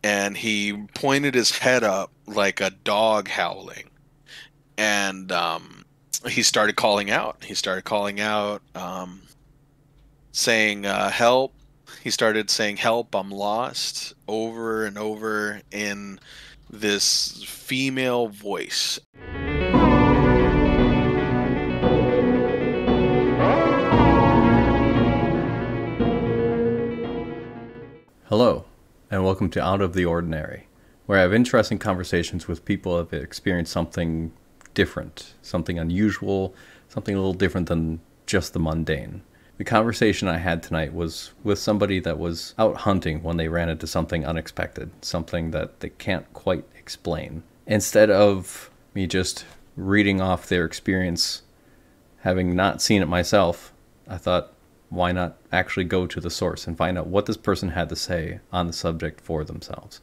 and he pointed his head up like a dog howling, and he started calling out. He started calling out, saying, "Help!" He started saying, "Help! I'm lost!" over and over in this female voice. Hello, and welcome to Out of the Ordinary, where I have interesting conversations with people who have experienced something different, something unusual, something a little different than just the mundane. The conversation I had tonight was with somebody that was out hunting when they ran into something unexpected, something that they can't quite explain. Instead of me just reading off their experience, having not seen it myself, I thought, why not actually go to the source and find out what this person had to say on the subject for themselves?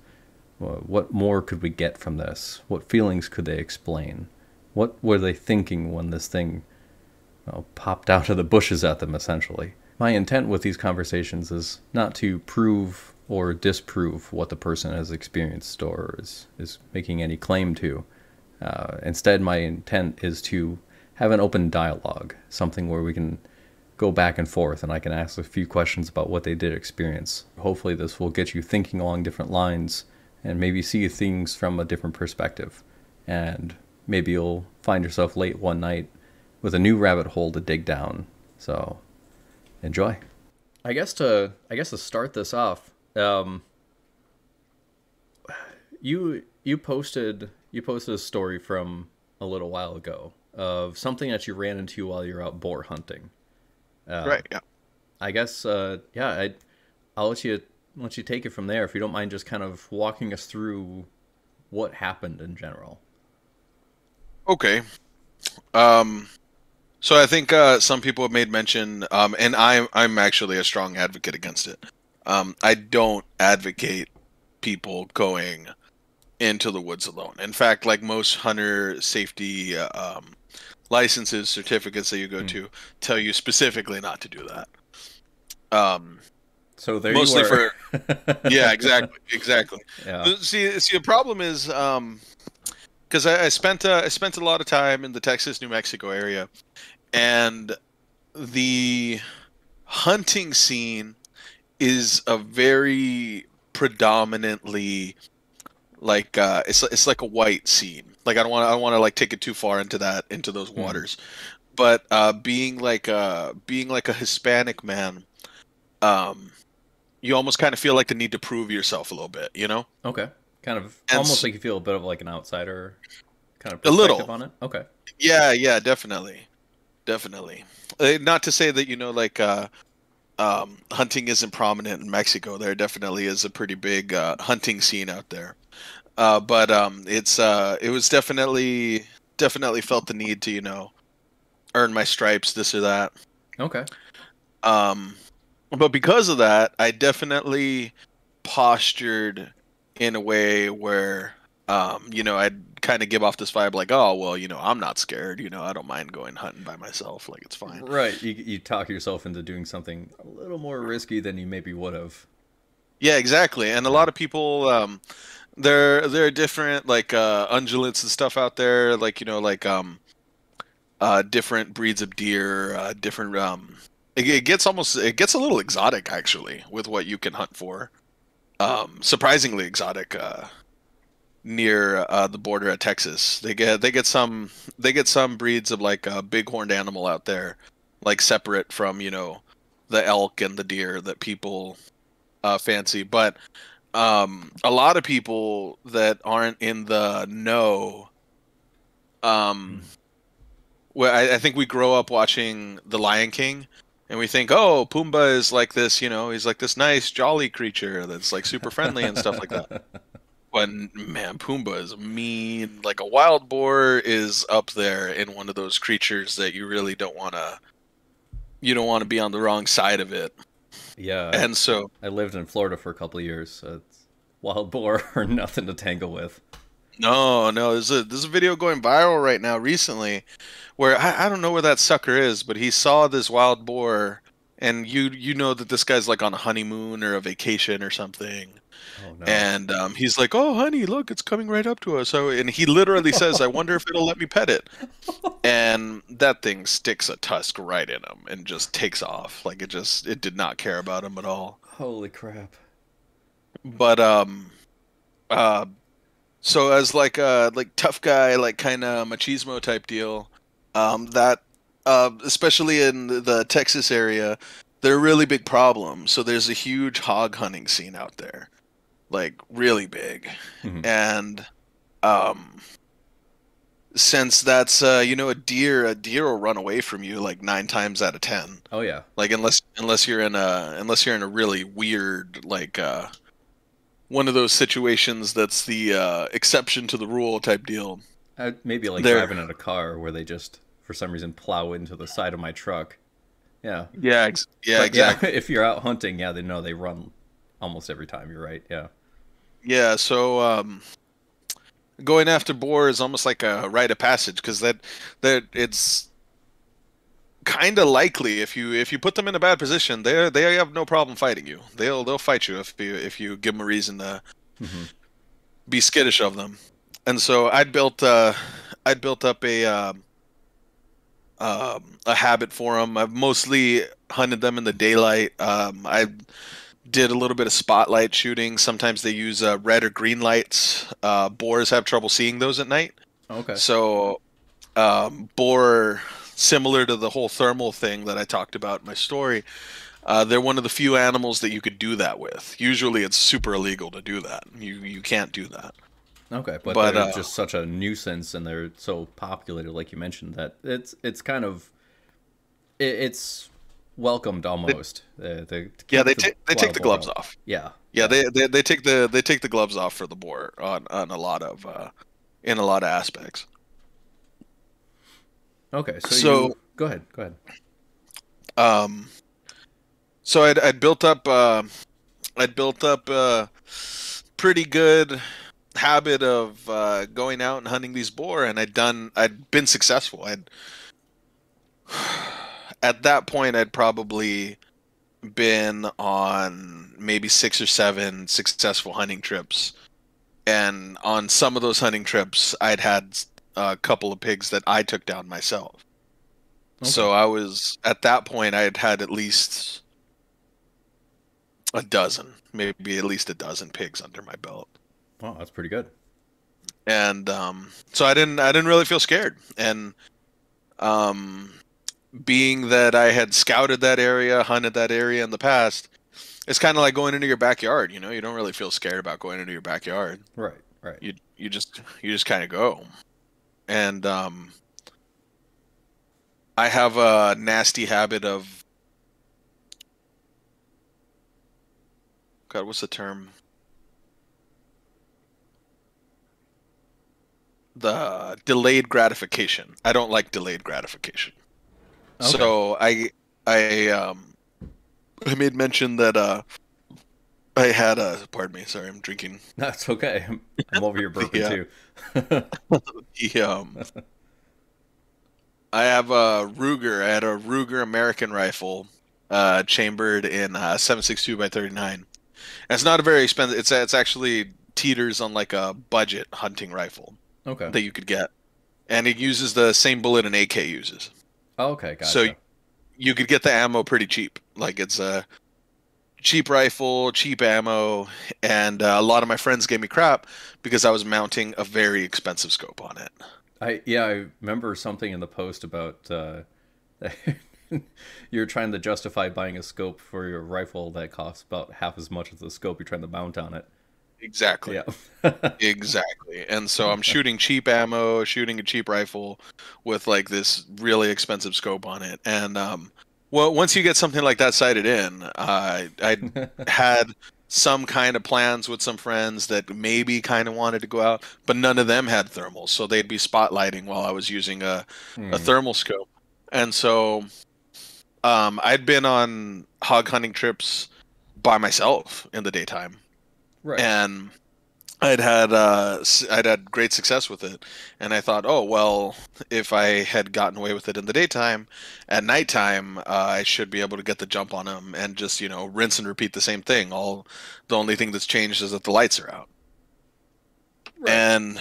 What more could we get from this? What feelings could they explain? What were they thinking when this thing popped out of the bushes at them, essentially? My intent with these conversations is not to prove or disprove what the person has experienced or is making any claim to. Instead, my intent is to have an open dialogue, something where we can go back and forth and I can ask a few questions about what they did experience. Hopefully this will get you thinking along different lines and maybe see things from a different perspective. And maybe you'll find yourself late one night with a new rabbit hole to dig down. So enjoy. I guess to start this off, you posted a story from a little while ago of something that you ran into while you're out boar hunting. Right. Yeah. I guess, I'll let you take it from there if you don't mind just kind of walking us through what happened in general. Okay. So I think some people have made mention, and I'm actually a strong advocate against it. I don't advocate people going into the woods alone. In fact, like most hunter safety licenses, certificates that you go to tell you specifically not to do that. So there Mostly you were. yeah, exactly. Yeah. See, the problem is because I spent a lot of time in the Texas, New Mexico area, and the hunting scene is a very predominantly like it's like a white scene. Like I don't want to like take it too far into those waters, but being like a Hispanic man, you almost kind of feel like the need to prove yourself a little bit, you know? Okay. Kind of And almost like you feel a bit of like an outsider kind of a perspective little, on it. Okay. yeah, definitely. Not to say that hunting isn't prominent in Mexico. There definitely is a pretty big hunting scene out there. But it was definitely felt the need to, earn my stripes, this or that. Okay. Um, but because of that, I definitely postured in a way where, I'd kind of give off this vibe like, oh, well, I'm not scared. I don't mind going hunting by myself. Like, it's fine. Right. You talk yourself into doing something a little more risky than you maybe would have. Yeah, exactly. And a lot of people, there are different like ungulates and stuff out there, like different breeds of deer, different it gets a little exotic actually with what you can hunt for. Surprisingly exotic near the border of Texas. They get some breeds of like a bighorned animal out there, like separate from, the elk and the deer that people fancy. But a lot of people that aren't in the know, um, well, I think we grow up watching The Lion King, and we think, oh, Pumbaa is like this, he's like this nice, jolly creature that's like super friendly and stuff like that. But man, Pumbaa is mean. Like a wild boar is up there in one of those creatures that you really don't want to be on the wrong side of it. Yeah. And so, I lived in Florida for a couple of years, so it's wild boar are nothing to tangle with. no, there's a video going viral right now recently where I don't know where that sucker is, but he saw this wild boar and you know that this guy's like on a honeymoon or a vacation or something, Oh no. and he's like, "Oh, honey, look, it's coming right up to us." So, and he literally says, "I wonder if it'll let me pet it." And that thing sticks a tusk right in him and just takes off. Like it did not care about him at all. Holy crap. But uh, so as like a tough guy, like kind of machismo type deal, that especially in the Texas area, they're a really big problem. So there's a huge hog hunting scene out there, like really big, Hmm. and um, since that's a deer will run away from you like 9 times out of 10. Oh yeah. Like unless you're in a really weird like one of those situations that's the exception to the rule type deal. Maybe like There, driving in a car where they just, for some reason, plow into the side of my truck. Yeah. yeah, yeah, But yeah, exactly. if you're out hunting, yeah, they know they run almost every time. You're right. Yeah. Yeah, so going after boar is almost like a rite of passage because that it's kind of likely if you put them in a bad position, they have no problem fighting you. They'll fight you if you give them a reason to Hmm. be skittish of them. And so I'd built up a habit for them. I've mostly hunted them in the daylight. I did a little bit of spotlight shooting. Sometimes they use red or green lights. Boars have trouble seeing those at night. Okay. So boar, similar to the whole thermal thing that I talked about in my story, they're one of the few animals that you could do that with. Usually, it's super illegal to do that. You can't do that. Okay, but But they're just such a nuisance and they're so populated, like you mentioned, that it's kind of it's welcomed they, almost to yeah, keep the they take wild the boar gloves out. off. Yeah, Yeah, yeah. they take the gloves off for the boar on a lot of in a lot of aspects. Okay, so So you go ahead, go ahead. um so I'd built up a pretty good habit of going out and hunting these boar, and I'd been successful. I'd At that point I'd probably been on maybe 6 or 7 successful hunting trips, and on some of those hunting trips I'd had a couple of pigs that I took down myself. Okay, So I was at that point I had had at least a dozen, maybe at least a dozen pigs under my belt. wow, that's pretty good. And so I didn't really feel scared. And um, being that I had scouted that area, hunted that area in the past, it's kind of like going into your backyard. You know, you don't really feel scared about going into your backyard. Right, right. You just kind of go. And I have a nasty habit of, God, what's the term? The delayed gratification. I don't like delayed gratification. Okay, So I I made mention that I had a, pardon me, sorry, I'm drinking that's okay. I'm over here burping the too. the I have a Ruger. I had a Ruger American rifle chambered in 7.62 by 39. And it's not a very expensive, it's actually teeters on like a budget hunting rifle Okay. that you could get. And it uses the same bullet an AK uses. Okay, So gotcha. you could get the ammo pretty cheap. Like it's a cheap rifle, cheap ammo, and a lot of my friends gave me crap because I was mounting a very expensive scope on it. I remember something in the post about you're trying to justify buying a scope for your rifle that costs about half as much as the scope you're trying to mount on it. Exactly. Yeah. Exactly. And so I'm shooting cheap ammo, shooting a cheap rifle with like this really expensive scope on it. And well, once you get something like that sighted in, I had some kind of plans with some friends that maybe kind of wanted to go out, but none of them had thermals, so they'd be spotlighting while I was using a Hmm. thermal scope. And so I'd been on hog hunting trips by myself in the daytime. Right. And I'd had great success with it, and I thought, oh well, if I had gotten away with it in the daytime, at nighttime I should be able to get the jump on him and just rinse and repeat the same thing. All the only thing that's changed is that the lights are out, Right. and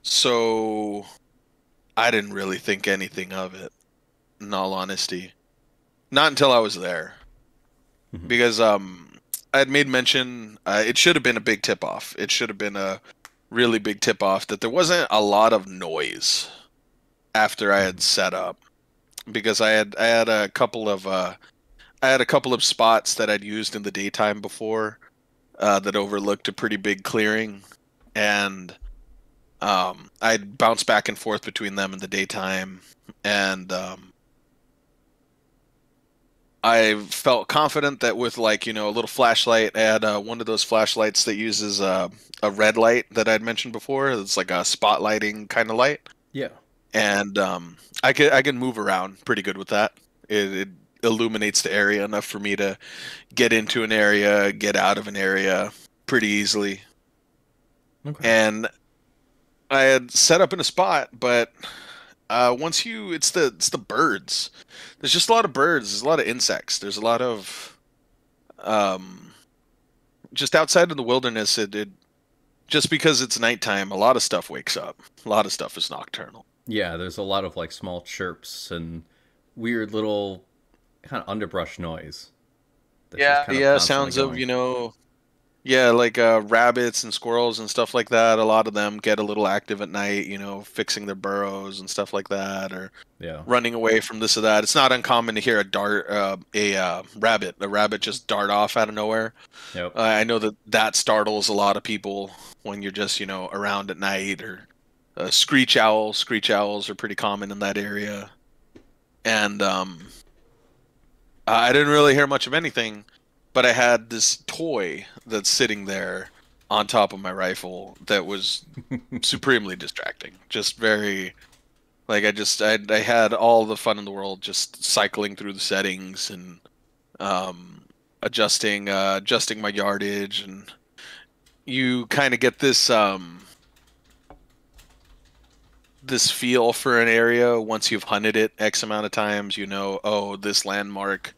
so I didn't really think anything of it. In all honesty, not until I was there, Hmm. because I had made mention. It should have been a big tip off. It should have been a really big tip off that there wasn't a lot of noise after I had Hmm. set up, because I had a couple of I had a couple of spots that I'd used in the daytime before, that overlooked a pretty big clearing, and I'd bounce back and forth between them in the daytime, and I felt confident that with, like, a little flashlight. I had one of those flashlights that uses a red light that I'd mentioned before. It's like a spotlighting kind of light, Yeah. and I can move around pretty good with that. It illuminates the area enough for me to get into an area, get out of an area pretty easily. Okay. And I had set up in a spot, but once you, it's the birds. There's just a lot of birds. There's a lot of insects. There's a lot of um, just outside in the wilderness. It just because it's nighttime, a lot of stuff wakes up. A lot of stuff is nocturnal. Yeah, there's a lot of like small chirps and weird little kind of underbrush noise that's just Yeah, kind of yeah, constantly sounds of, going. yeah, like rabbits and squirrels and stuff like that. A lot of them get a little active at night, fixing their burrows and stuff like that, or Yeah. running away from this or that. It's not uncommon to hear a rabbit just dart off out of nowhere. Yep. I know that that startles a lot of people when you're just, around at night, or screech owls. Screech owls are pretty common in that area, and I didn't really hear much of anything, but I had this toy that's sitting there on top of my rifle that was supremely distracting. Just very, like, I had all the fun in the world just cycling through the settings and adjusting my yardage, and you kind of get this feel for an area once you've hunted it X amount of times. Oh, this landmark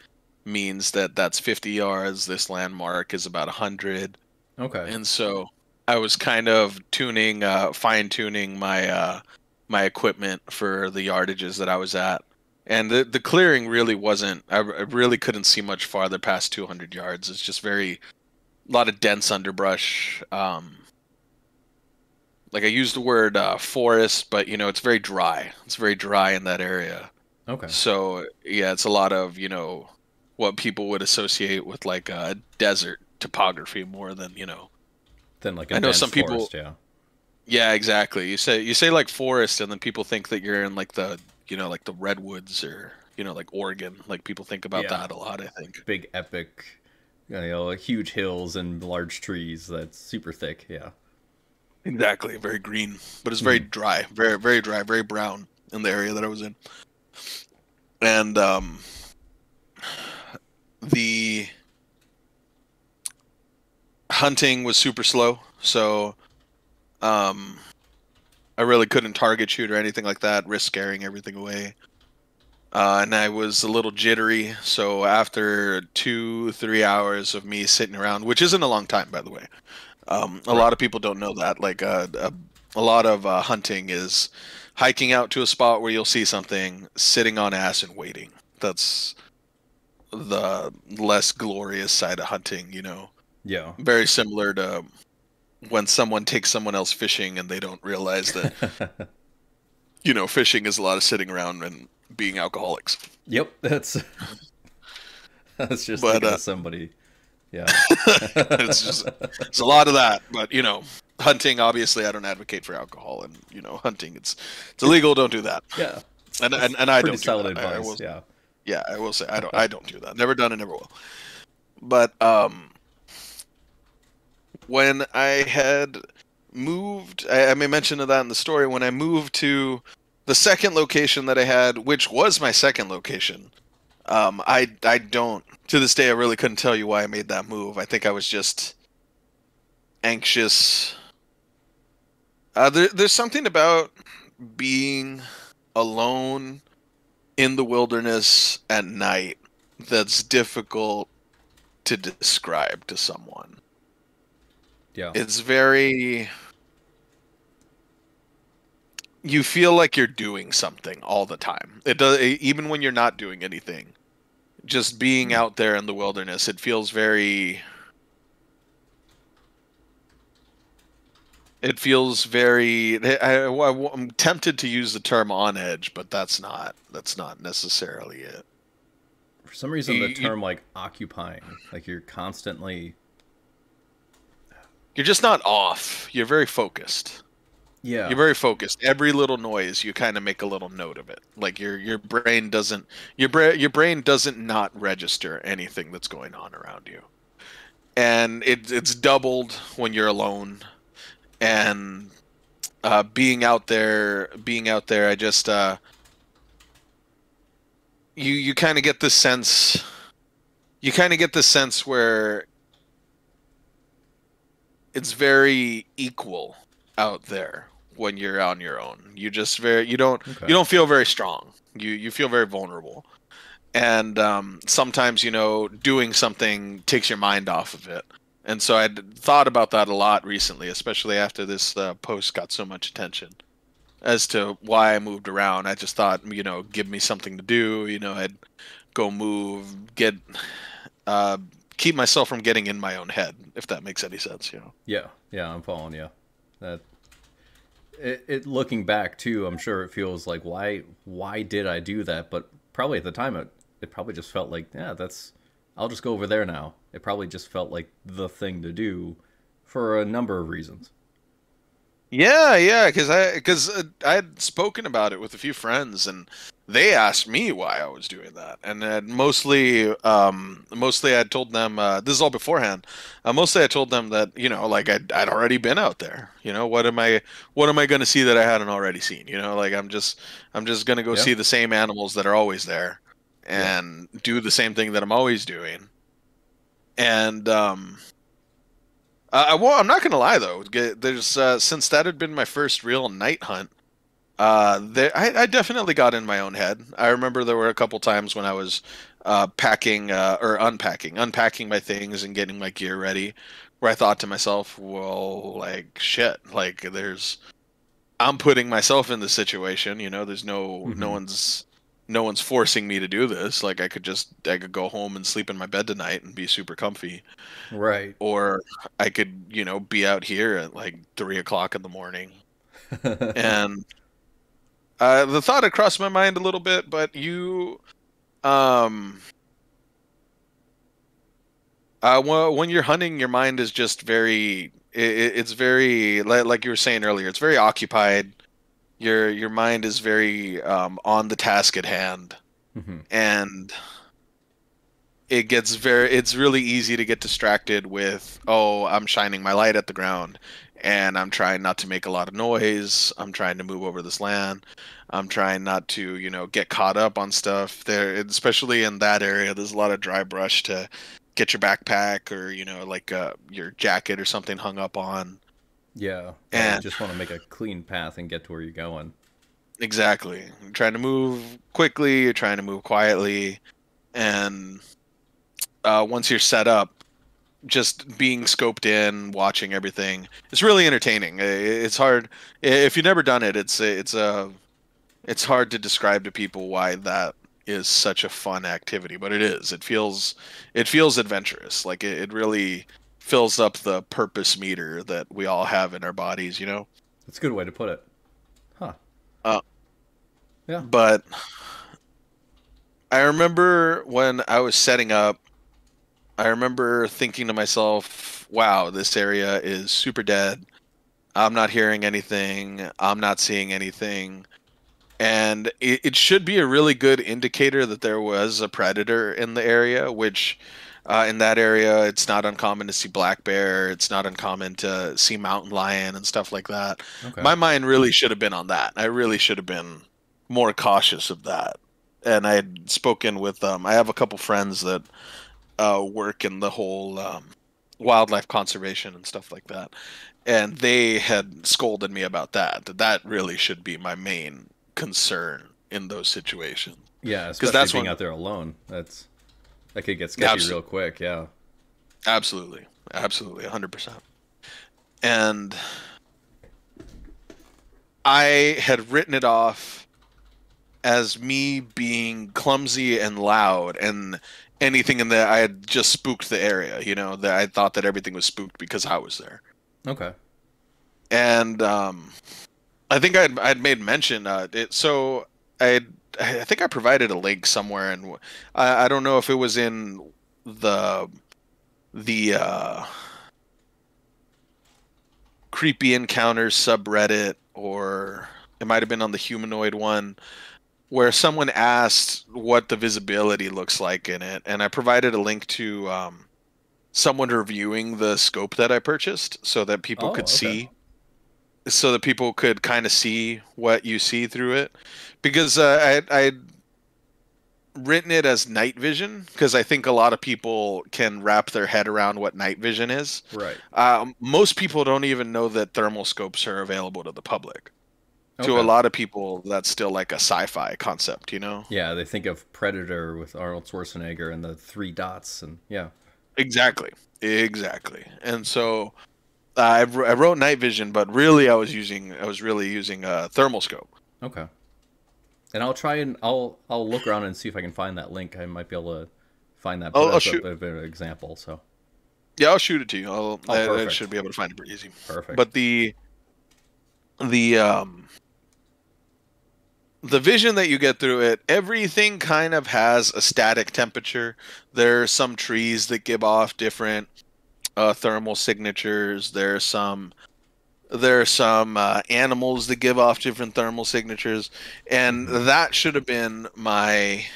means that that's 50 yards. This landmark is about 100. Okay. And so I was kind of fine tuning my equipment for the yardages that I was at. And the clearing really wasn't, I really couldn't see much farther past 200 yards. It's just a lot of dense underbrush. Like, I used the word forest, but it's very dry. It's very dry in that area. Okay. So yeah, it's a lot of what people would associate with like desert topography more than. Then like a I know dense some people. forest, yeah. Yeah, exactly. You say like forest, and then people think that you're in like like the redwoods, or like Oregon. Like, people think about Yeah. that a lot, I think. Big epic, huge hills and large trees that's super thick, yeah. Exactly, very green, but it's very Hmm. dry, very very dry, very brown in the area that I was in, and the hunting was super slow. So um, I really couldn't target shoot or anything like that, risk scaring everything away. And I was a little jittery. So after 2, 3 hours of me sitting around, which isn't a long time, by the way, a Right. lot of people don't know that. Like, a lot of hunting is hiking out to a spot where you'll see something, sitting on ass and waiting. That's the less glorious side of hunting. Yeah. Very similar to when someone takes someone else fishing and they don't realize that, fishing is a lot of sitting around and being alcoholics. Yep, that's just But thinking of somebody. Yeah. it's a lot of that. But hunting, obviously, I don't advocate for alcohol, and hunting, it's illegal. Don't do that. Yeah. And That's and, and I pretty don't do solid that. I advice, will. yeah. Yeah, I will say I don't do that. Never done and never will. But when I had moved, I may mention that in the story, when I moved to the second location that I had, which was my second location. I don't, to this day, I really couldn't tell you why I made that move. I think I was just anxious There's something about being alone in the wilderness at night that's difficult to describe to someone. Yeah. It's very, you feel like you're doing something all the time. It does, even when you're not doing anything. Just being Hmm. out there in the wilderness, it feels very. It feels very. I'm tempted to use the term on edge, but that's not necessarily it. For some reason, the You, term like occupying, like you're constantly. you're just not off. You're very focused. You're Yeah. very focused. Every little noise, you kind of make a little note of it. Like your brain doesn't your brain doesn't not register anything that's going on around you, and it's doubled when you're alone. And being out there, I just you kind of get this sense. You kind of get this sense where it's very equal out there when you're on your own. Okay. you don't feel very strong. You feel very vulnerable. And sometimes doing something takes your mind off of it. And so I thought about that a lot recently, especially after this post got so much attention as to why I moved around. I just thought, give me something to do. I'd go move, uh, keep myself from getting in my own head, if that makes any sense. Yeah. Yeah. I'm following you. That it looking back too, I'm sure it feels like why did I do that? But probably at the time it probably just felt like, yeah, that's I'll just go over there now. It probably just felt like the thing to do for a number of reasons. Yeah, yeah, because I had spoken about it with a few friends, and they asked me why I was doing that, and mostly I told them this is all beforehand. Mostly I told them that like I'd already been out there. What am I going to see that I hadn't already seen? Like I'm just going to go Yeah. see the same animals that are always there, Yeah. and do the same thing that I'm always doing, and I'm not gonna lie though. There's since that had been my first real night hunt. I definitely got in my own head. I remember there were a couple times when I was packing or unpacking my things and getting my gear ready, where I thought to myself, "Well, like shit, like I'm putting myself in this situation. There's no no Mm-hmm. one's no one's forcing me to do this. Like I could go home and sleep in my bed tonight and be super comfy." Right. Or I could, be out here at like 3 o'clock in the morning. And the thought had crossed my mind a little bit, but um, when you're hunting, your mind is just it's very, like you were saying earlier, it's very occupied. Your mind is very on the task at hand, Hmm. and it's really easy to get distracted with, oh, I'm shining my light at the ground and I'm trying not to make a lot of noise. I'm trying to move over this land. I'm trying not to, get caught up on stuff there, especially in that area. There's a lot of dry brush to get your backpack or, like your jacket or something hung up on. Yeah. Yeah. You And just want to make a clean path and get to where you're going. exactly. You're trying to move quickly, you're trying to move quietly. And once you're set up, just being scoped in, watching everything. It's really entertaining. It's hard if you've never done it. It's hard to describe to people why that is such a fun activity, but it is. It feels adventurous. Like it really fills up the purpose meter that we all have in our bodies. That's a good way to put it. Huh. Uh, Yeah. but I remember when I was setting up. I remember thinking to myself, "Wow, this area is super dead. I'm not hearing anything. I'm not seeing anything." And it should be a really good indicator that there was a predator in the area, which in that area, it's not uncommon to see black bear. It's not uncommon to see mountain lion and stuff like that. Okay. My mind really should have been on that. I really should have been more cautious of that. And I had spoken with, I have a couple friends that work in the whole wildlife conservation and stuff like that, and they had scolded me about that. That really should be my main concern in those situations, Yeah, because especially that's being when out there alone. That could get sketchy abs- real quick. Yeah. absolutely, absolutely, 100%. And I had written it off as me being clumsy and loud and anything in that I had just spooked the area, that I thought that everything was spooked because I was there. Okay. And I think I'd made mention so I think I provided a link somewhere, and I don't know if it was in the the creepy encounters subreddit, or it might have been on the humanoid one, where someone asked what the visibility looks like in it, and I provided a link to someone reviewing the scope that I purchased Oh, okay. so that people could kind of see what you see through it, because I'd written it as night vision because I think a lot of people can wrap their head around what night vision is. Right. Most people don't even know that thermal scopes are available to the public. To a Okay. lot of people, that's still like a sci-fi concept, you know? Yeah, they think of Predator with Arnold Schwarzenegger and the three dots, and yeah. Exactly. Exactly. And so I wrote night vision, but really I was really using a thermal scope. Okay. And I'll try and I'll look around and see if I can find that link. I might be able to find that, but I'll as a shoot. bit of an example. So. Yeah, I'll shoot it to you. Oh, I should perfect. be able to find it pretty easy. Perfect. But the the vision that you get through it, everything kind of has a static temperature. There are some trees that give off different thermal signatures. There are some animals that give off different thermal signatures, and Hmm. that should have been my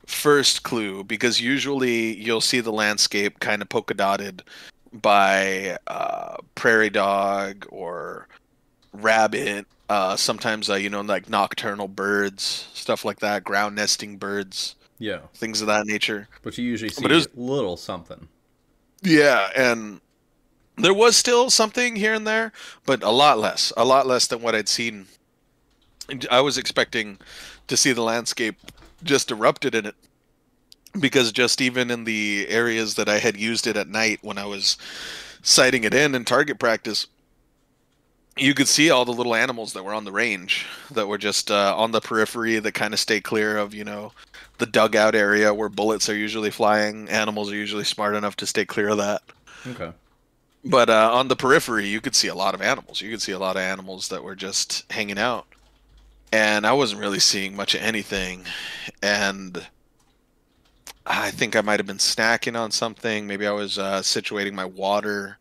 first clue, because usually you'll see the landscape kind of polka dotted by prairie dog or rabbit. Sometimes like nocturnal birds, stuff like that, ground nesting birds, Yeah. things of that nature. But you usually But it see was a little something. yeah, and there was still something here and there, but a lot less than what I'd seen. And I was expecting to see the landscape just erupted in it, because just even in the areas that I had used it at night when I was sighting it in target practice, you could see all the little animals that were on the range that were just on the periphery that kind of stay clear of, the dugout area where bullets are usually flying. Animals are usually smart enough to stay clear of that. Okay. But on the periphery, you could see a lot of animals. You could see a lot of animals that were just hanging out. And I wasn't really seeing much of anything. And I think I might have been snacking on something. Maybe I was situating my water.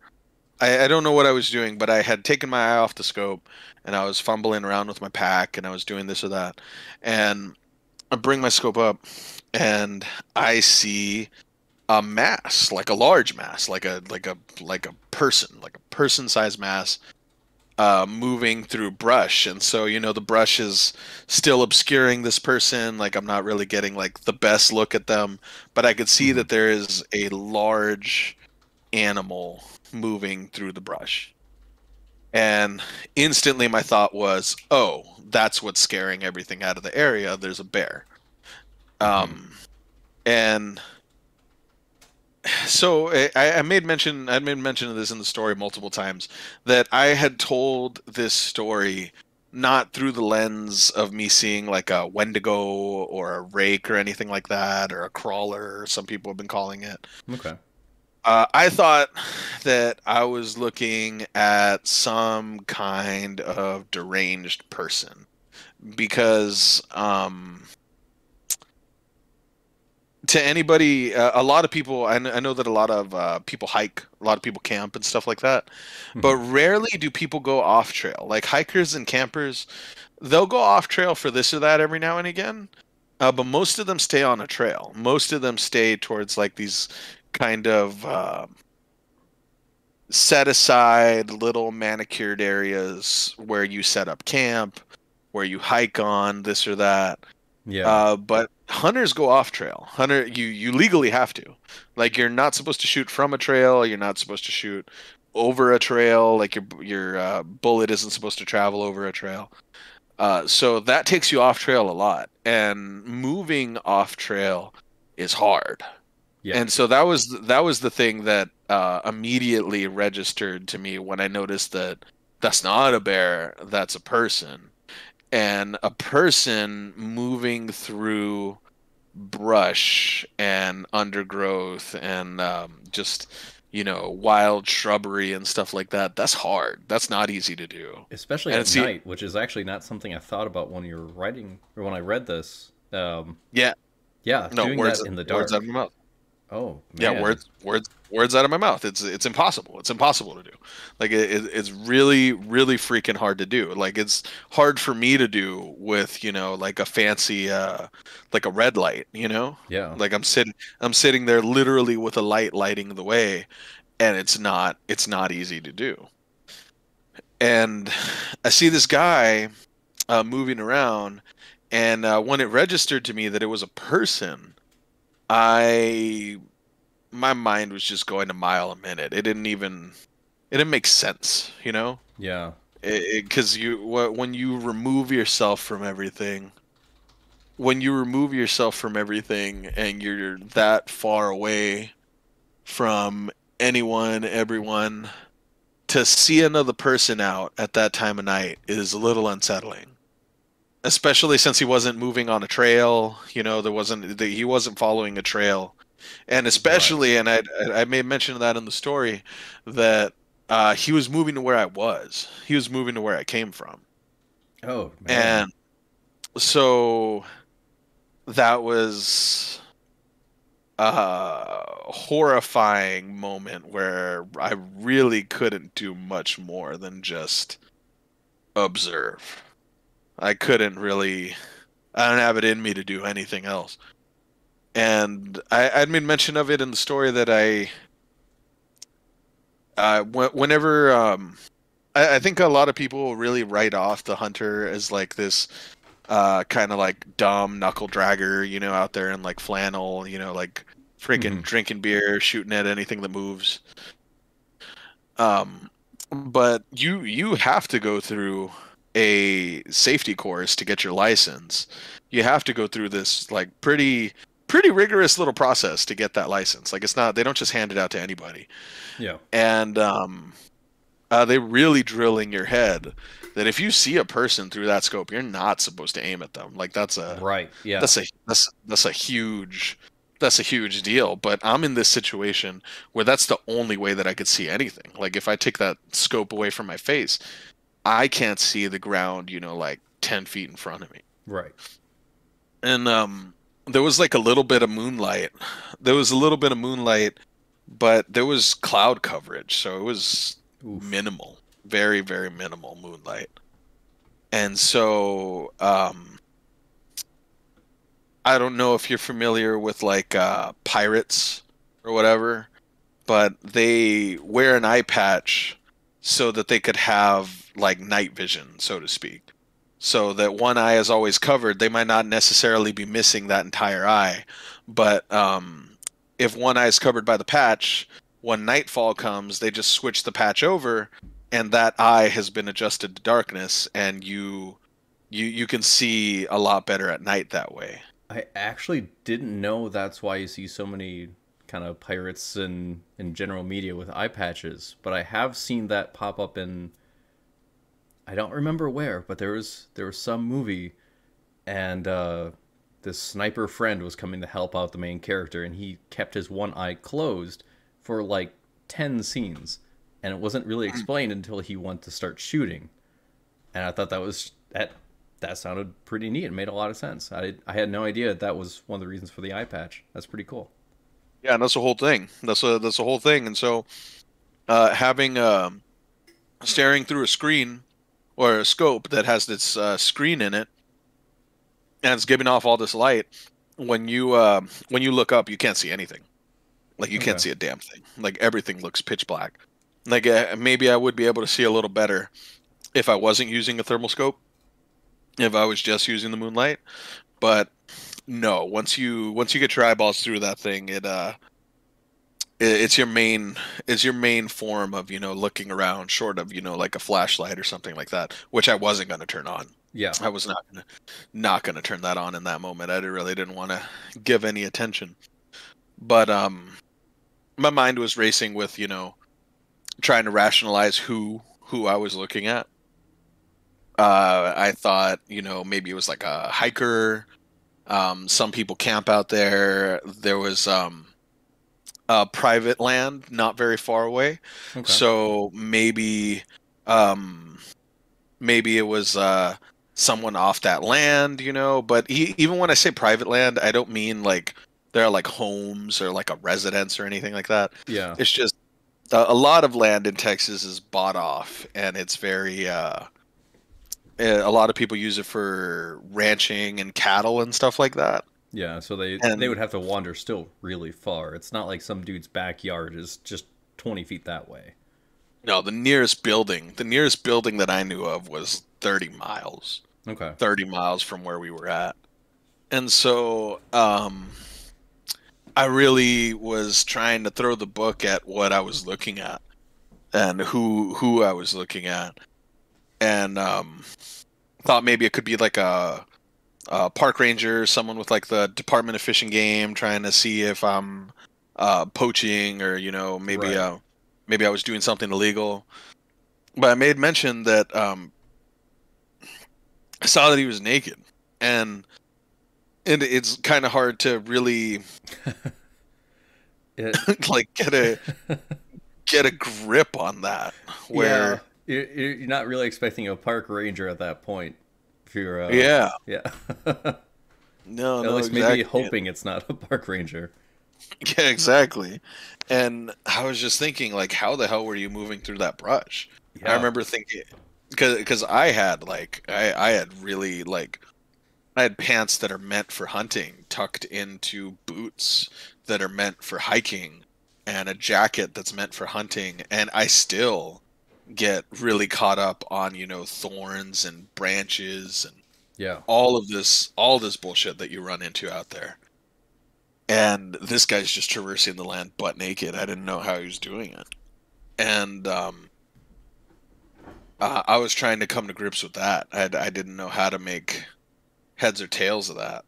I don't know what I was doing, but I had taken my eye off the scope, and I was fumbling around with my pack, and I was doing this or that. And I bring my scope up, and I see a mass, like a large mass, like a person sized mass, moving through brush. And so the brush is still obscuring this person. Like, I'm not really getting like the best look at them, but I could see Hmm. that there is a large animal moving through the brush. And instantly my thought was, oh, that's what's scaring everything out of the area. There's a bear. Hmm. Um, and so I made mention of this in the story multiple times, that I had told this story not through the lens of me seeing like a Wendigo or a rake or anything like that, or a crawler, some people have been calling it. Okay. I thought that I was looking at some kind of deranged person, because to anybody, a lot of people, I know that a lot of people hike, a lot of people camp and stuff like that, but Hmm. rarely do people go off trail. Like hikers and campers, they'll go off trail for this or that every now and again, but most of them stay on a trail. Most of them stay towards like these kind of set aside little manicured areas where you set up camp, where you hike on this or that. Yeah. But hunters go off trail. You legally have to. Like you're not supposed to shoot from a trail. You're not supposed to shoot over a trail. Like your bullet isn't supposed to travel over a trail. So that takes you off trail a lot, and moving off trail is hard. Yeah. And so that was the thing that immediately registered to me when I noticed that that's not a bear, that's a person. And a person moving through brush and undergrowth and just wild shrubbery and stuff like that. That's hard. That's not easy to do. Especially And at it's the night, which is actually not something I thought about when you were writing or when I read this. yeah, Yeah, no, doing words that in the words out of dark. my mouth. Oh Yeah, man. words out of my mouth. It's impossible. It's impossible to do. Like it's really really freaking hard to do. Like it's hard for me to do with like a fancy like a red light. Yeah. Like I'm sitting there literally with a light lighting the way, and it's not easy to do. And I see this guy moving around, and when it registered to me that it was a person, I my mind was just going a mile a minute. It didn't make sense, Yeah. because when you remove yourself from everything, and you're that far away from anyone, everyone, to see another person out at that time of night is a little unsettling. Especially since he wasn't moving on a trail, he wasn't following a trail, and Right. especially, and I may mention that in the story, that he was moving to where I was. He was moving to where I came from, Oh man. and so that was a horrifying moment where I really couldn't do much more than just observe. I couldn't really. I don't have it in me to do anything else. And I'd made mention of it in the story that whenever I think a lot of people really write off the hunter as like this kind of like dumb knuckle dragger, out there in like flannel, like freaking Hmm. drinking beer, shooting at anything that moves. Um, but you have to go through a safety course to get your license. You have to go through this like pretty rigorous little process to get that license. Like it's not they don't just hand it out to anybody. Yeah. And they really drill in your head that if you see a person through that scope, you're not supposed to aim at them. Like Right. Yeah. that's a huge deal. But I'm in this situation where that's the only way that I could see anything. Like if I take that scope away from my face, I can't see the ground, like 10 feet in front of me. Right. And there was like a little bit of moonlight. There was a little bit of moonlight, but there was cloud coverage, so it was Oof. minimal, very, very minimal moonlight. And so I don't know if you're familiar with like pirates or whatever, but they wear an eye patch so that they could have like night vision, so to speak. So that one eye is always covered. They might not necessarily be missing that entire eye, but if one eye is covered by the patch, when nightfall comes, they just switch the patch over, and that eye has been adjusted to darkness, and you can see a lot better at night that way. I actually didn't know that's why you see so many kind of pirates in general media with eye patches, but I have seen that pop up in I don't remember where, but there was some movie and this sniper friend was coming to help out the main character and he kept his one eye closed for like 10 scenes and it wasn't really explained until he went to start shooting. And I thought that sounded pretty neat. It made a lot of sense. I had no idea that was one of the reasons for the eye patch. That's pretty cool. Yeah, and that's the whole thing. That's the whole thing. And so having staring through a screen or a scope that has this screen in it and it's giving off all this light, when you look up, you can't see anything. Like you can't Okay. see a damn thing. Like everything looks pitch black. Like maybe I would be able to see a little better if I wasn't using a thermal scope, if I was just using the moonlight. But no, once you get your eyeballs through that thing, it's your main form of looking around, short of like a flashlight or something like that, which I wasn't going to turn on. Yeah. I was not gonna turn that on in that moment. Really didn't want to give any attention. But my mind was racing with trying to rationalize who I was looking at. I thought maybe it was like a hiker. Some people camp out there. There was private land not very far away, Okay. so maybe it was someone off that land, But even when I say private land, I don't mean like there are like homes or like a residence or anything like that. Yeah. It's just a lot of land in Texas is bought off, and it's very a lot of people use it for ranching and cattle and stuff like that. Yeah, so they And would have to wander still really far. It's not like some dude's backyard is just 20 feet that way. no, the nearest building that I knew of was 30 miles. Okay. 30 miles from where we were at. And so I really was trying to throw the book at what I was looking at and who I was looking at, and thought maybe it could be like a park ranger, someone with like the Department of Fish and Game, trying to see if I'm poaching, or maybe Right. maybe I was doing something illegal. But I made mention that I saw that he was naked, and it's kind of hard to really It, like get a grip on that. yeah, Where you're not really expecting a park ranger at that point. If you're, yeah, yeah. no, At no, least maybe exactly, hoping it's not a park ranger. yeah, exactly. And I was just thinking, like, how the hell were you moving through that brush? I Yeah. remember thinking, because I had like I had really like I had pants that are meant for hunting tucked into boots that are meant for hiking, and a jacket that's meant for hunting, and I still get really caught up on thorns and branches and Yeah. all this bullshit that you run into out there. And this guy's just traversing the land butt naked. I didn't know how he was doing it. And I was trying to come to grips with that. I didn't know how to make heads or tails of that.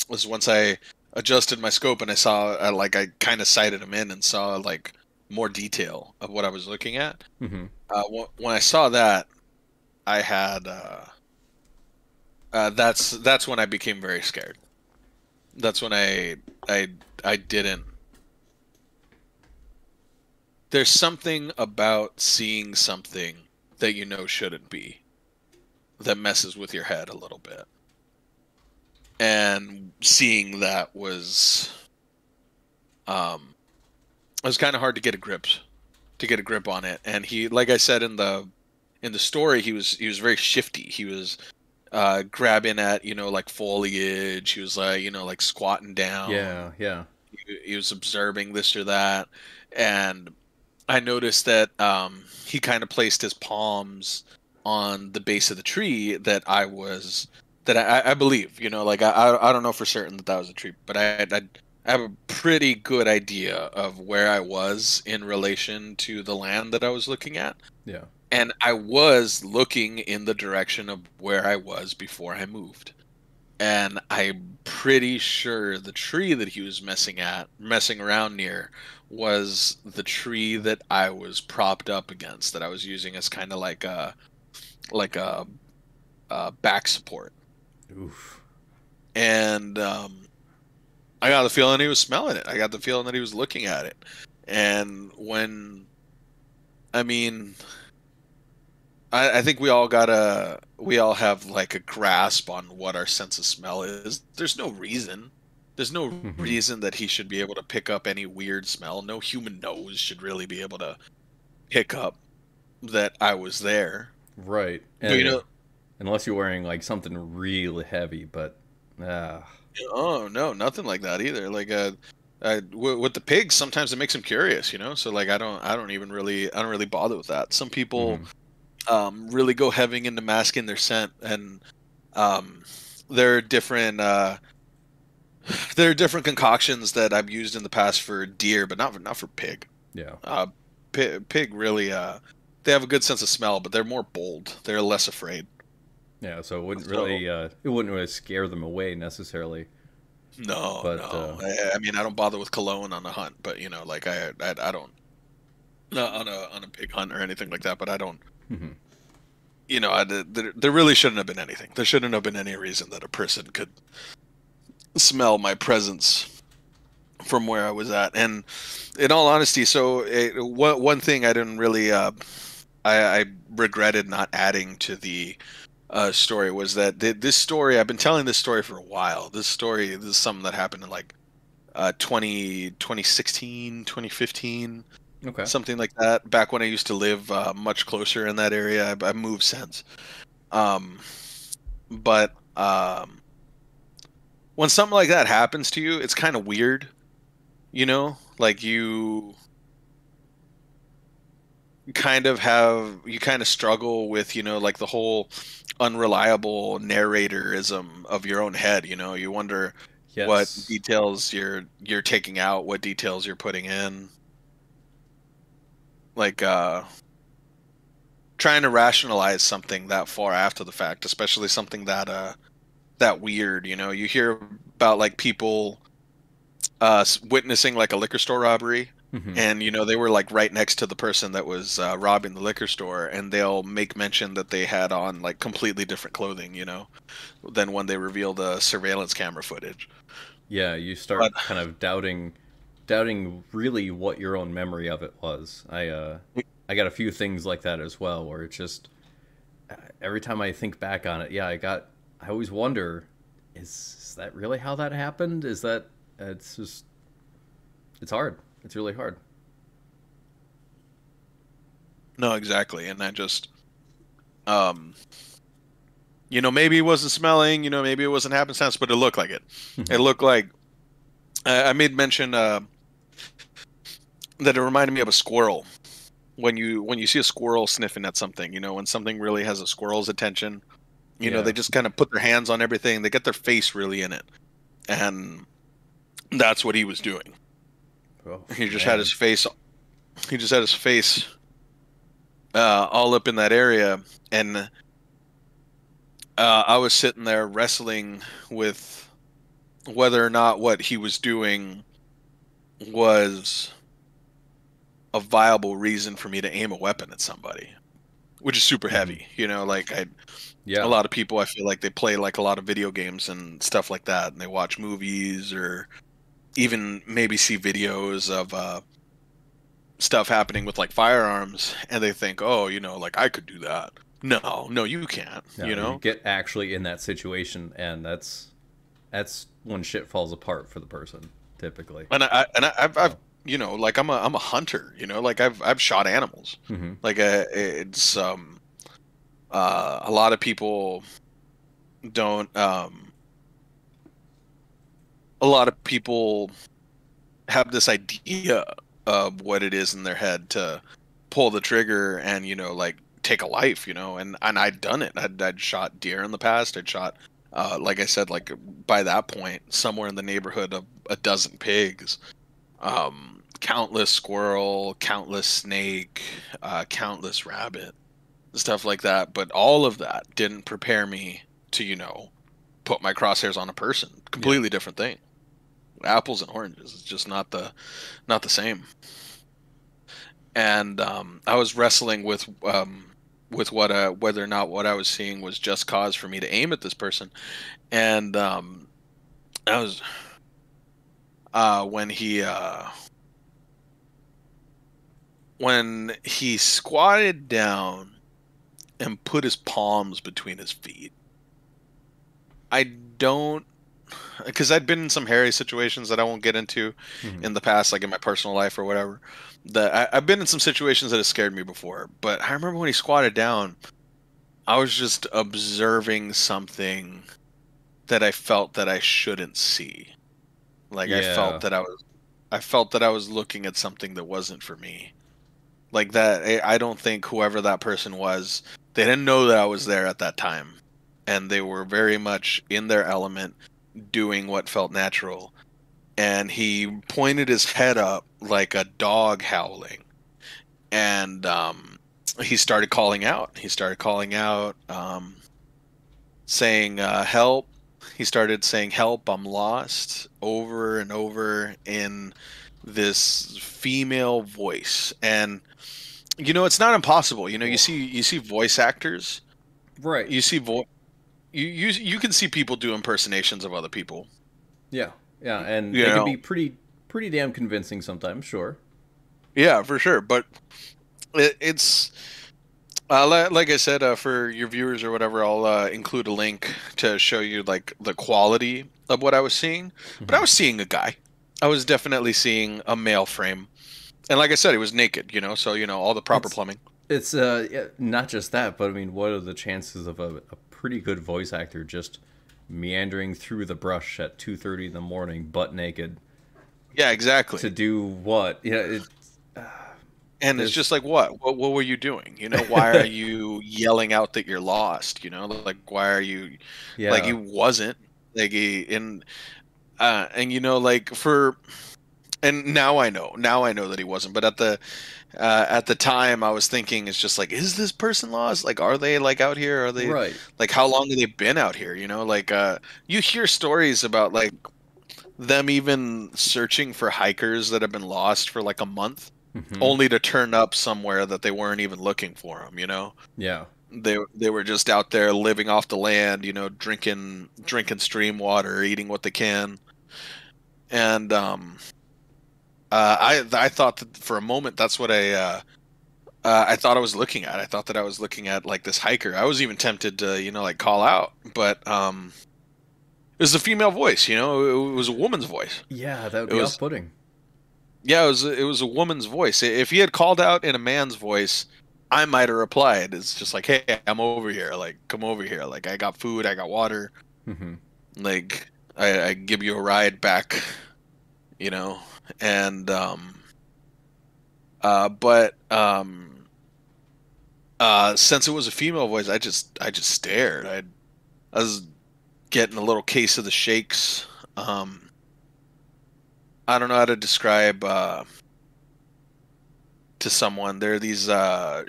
It was once I adjusted my scope and I saw, I kind of sighted him in and saw like more detail of what I was looking at. Hmm. When I saw that, I had that's when I became very scared. That's when I I didn't. There's something about seeing something that shouldn't be, that messes with your head a little bit. And seeing that was kind of hard to get a grip on it. And he, like I said in the story, he was very shifty. He was grabbing at like foliage. He was like like squatting down. Yeah. Yeah. He was observing this or that, and I noticed that he kind of placed his palms on the base of the tree that I believe, like I don't know for certain that was a tree, but I have a pretty good idea of where I was in relation to the land that I was looking at, Yeah. and I was looking in the direction of where I was before I moved. And I'm pretty sure the tree that he was messing around near, was the tree that I was propped up against, that I was using as kind of like a back support. Oof. And I got the feeling he was smelling it. I got the feeling that he was looking at it. And I mean, I think we all have like a grasp on what our sense of smell is. There's no Hmm. reason that he should be able to pick up any weird smell. No human nose should really be able to pick up that I was there. Right. But And unless you're wearing like something really heavy, but uh, oh no, nothing like that either. Like with the pigs, sometimes it makes them curious, So like I don't really bother with that. Some people mhm. really go heavy into masking their scent, and um there are different there are different concoctions that I've used in the past for deer, but not for pig. Yeah. Uh, pig really they have a good sense of smell, but they're more bold. They're less afraid. Yeah, so So it wouldn't really scare them away necessarily. no, But no. I mean, I don't bother with cologne on a hunt, but you know, like I don't not on a pig hunt or anything like that. But I don't. mhm. You know, there really shouldn't have been anything. There shouldn't have been any reason that a person could smell my presence from where I was at. And in all honesty, so one thing I didn't really, I regretted not adding to the story was that this story, I've been telling this story for a while. This is something that happened in like 2016, 2015, Okay. something like that. Back when I used to live much closer in that area. I moved since. Um, but when something like that happens to you, it's kind of weird, you know? Like you kind of struggle with, you know, like the whole unreliable narratorism of your own head, you know? You wonder what Yes. details you're taking out, what details you're putting in. Like trying to rationalize something that far after the fact, especially something that weird, you know? You hear about like people witnessing like a liquor store robbery, Hmm. and you know they were like right next to the person that was robbing the liquor store, and they'll make mention that they had on like completely different clothing, you know, than when they reveal the surveillance camera footage. Yeah, you But start kind of doubting really what your own memory of it was. I got a few things like that as well, where it's just every time I think back on it, yeah, I always wonder, is that really how that happened? Is that it's just it's hard. It's really hard. no, exactly, and I just um you know, maybe it wasn't smelling, you know, maybe it wasn't happenstance, but it looked like it. It Hmm. looked like I made mention that it reminded me of a squirrel. When you see a squirrel sniffing at something, you know, when something really has a squirrel's attention, you know, they Yeah. just kind of put their hands on everything. They get their face really in it, and that's what he was doing. Oh He just had man. his face. He just had his face all up in that area, and I was sitting there wrestling with whether or not what he was doing was a viable reason for me to aim a weapon at somebody, which is super Hmm. heavy. You know, like a Yeah. lot of people, I feel like they play like a lot of video games and stuff like that, and they watch movies or even maybe see videos of stuff happening with like firearms, and they think, oh, you know, like I could do that. No, no, you can't. No, You you know, get actually in that situation, and that's when shit falls apart for the person, typically. I've So. you know, like I'm a hunter. You know, like I've shot animals. Hmm. Like it's a lot of people don't a lot of people have this idea of what it is in their head to pull the trigger and, you know, like take a life, you know, and I'd done it. I'd shot deer in the past. I'd shot like I said, like by that point somewhere in the neighborhood of a dozen pigs, countless squirrel, countless snake, countless rabbit, stuff like that. But all of that didn't prepare me to, you know, put my crosshairs on a person. Yeah. Completely different thing. Apples and oranges. It's just not the same. And I was wrestling with what whether or not what I was seeing was just cause for me to aim at this person. And I was when he squatted down and put his palms between his feet. I don't, because I'd been in some hairy situations that I won't get into Hmm. in the past, like in my personal life or whatever. I've been in some situations that have scared me before, but I remember when he squatted down, I was just observing something that I felt that I shouldn't see. Like Yeah. I felt that I was looking at something that wasn't for me. Like that, I don't think whoever that person was, they didn't know that I was there at that time. and they were very much in their element, doing what felt natural. And he pointed his head up like a dog howling, and he started calling out. He started calling out, saying, "Help." He started saying, "Help, I'm lost," over and over in this female voice. And it's not impossible. You Oh. see voice actors. Right. You see you can see people do impersonations of other people. Yeah. Yeah, and You they can know, be pretty damn convincing sometimes, sure. yeah, for sure. But it's like I said, for your viewers or whatever, I'll include a link to show you like the quality of what I was seeing. But I Hmm. was seeing a guy. I was definitely seeing a male frame, and like I said, he was naked. So all the proper It's plumbing. it's yeah, not just that, but I mean, what are the chances of a pretty good voice actor just meandering through the brush at 2:30 in the morning, butt naked, Yeah, exactly. to do what? Yeah, And it's just there's like, what were you doing? Why are you yelling out that you're lost? Like, why are you, like, he yeah, wasn't, like, and like, and now I know that he wasn't. But at the time, I was thinking, it's just like, is this person lost? Like, are they like out here? Are they, right. like, how long have they been out here? Like, you hear stories about like them even searching for hikers that have been lost for like a month, Hmm. only to turn up somewhere that they weren't even looking for them. Yeah, They were just out there living off the land, drinking stream water, eating what they can. And I thought that for a moment that's what I thought I was looking at. I thought that I was looking at like this hiker. I was even tempted to like call out, but it was a female voice. It was a woman's voice. yeah, that would It be was off-putting. Yeah, it was a woman's voice. If he had called out in a man's voice, I might have replied. It's just like, "Hey, I'm over here. Like, come over here. Like, I got food, I got water. Hmm. Like, I give you a ride back." You know, and but since it was a female voice, I just stared. I was getting a little case of the shakes. Um, I don't know how to describe to someone. There are these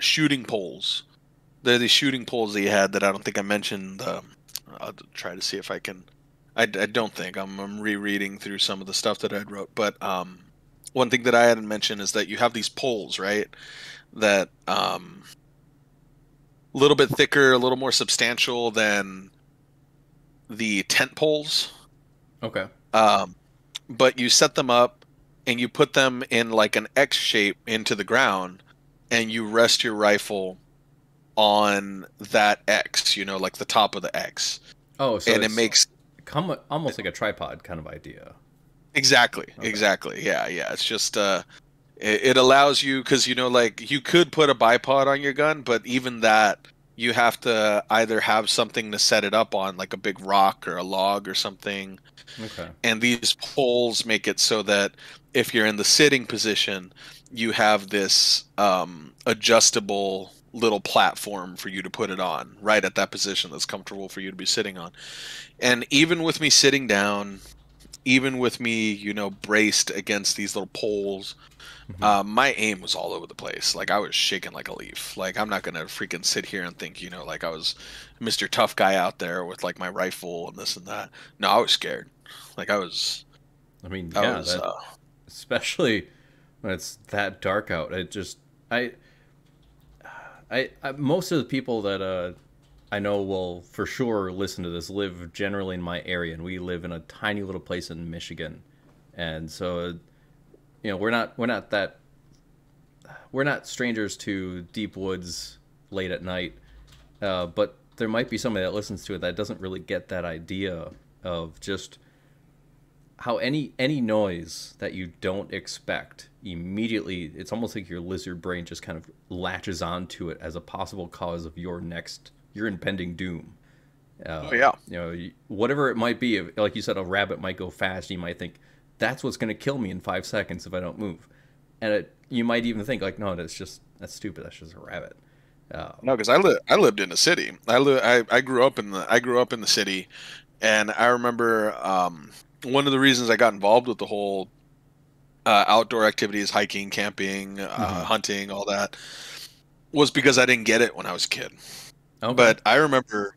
shooting poles. There are these shooting poles that you had that I don't think I mentioned. I'll try to see if I can. I don't think I'm rereading through some of the stuff that I'd wrote, but one thing that I hadn't mentioned is that you have these poles, right? That a little bit thicker, a little more substantial than the tent poles. Okay. Um, but you set them up and you put them in like an X shape into the ground, and you rest your rifle on that X, like the top of the X. Oh, so And it it's makes almost like a tripod kind of idea. exactly, Okay. exactly. Yeah, yeah. It's just it allows you, because like you could put a bipod on your gun, but even that you have to either have something to set it up on, like a big rock or a log or something. Okay. And these poles make it so that if you're in the sitting position, you have this adjustable little platform for you to put it on right at that position that's comfortable for you to be sitting on. And even with me sitting down, even with me, braced against these little poles, Hmm. my aim was all over the place. Like, I was shaking like a leaf. Like, I'm not gonna freaking sit here and think, like I was Mr. Tough Guy out there with like my rifle and this and that. No, I was scared. Like, I mean, I yeah, was, that especially when it's that dark out. It just I most of the people that I know will for sure listen to this live generally in my area, and we live in a tiny little place in Michigan, and so we're not strangers to deep woods late at night, but there might be somebody that listens to it that doesn't really get that idea of just how any noise that you don't expect immediately, it's almost like your lizard brain just kind of latches onto it as a possible cause of your impending doom. oh yeah, Whatever it might be, like you said, a rabbit might go fast. You might think that's what's going to kill me in 5 seconds if I don't move, and you might even think like, no, that's stupid. That's just a rabbit. Oh. No, because I lived in the city. I grew up in the city, and I remember one of the reasons I got involved with the whole outdoor activities, hiking, camping, Hmm. hunting, all that, was because I didn't get it when I was a kid. Okay. But I remember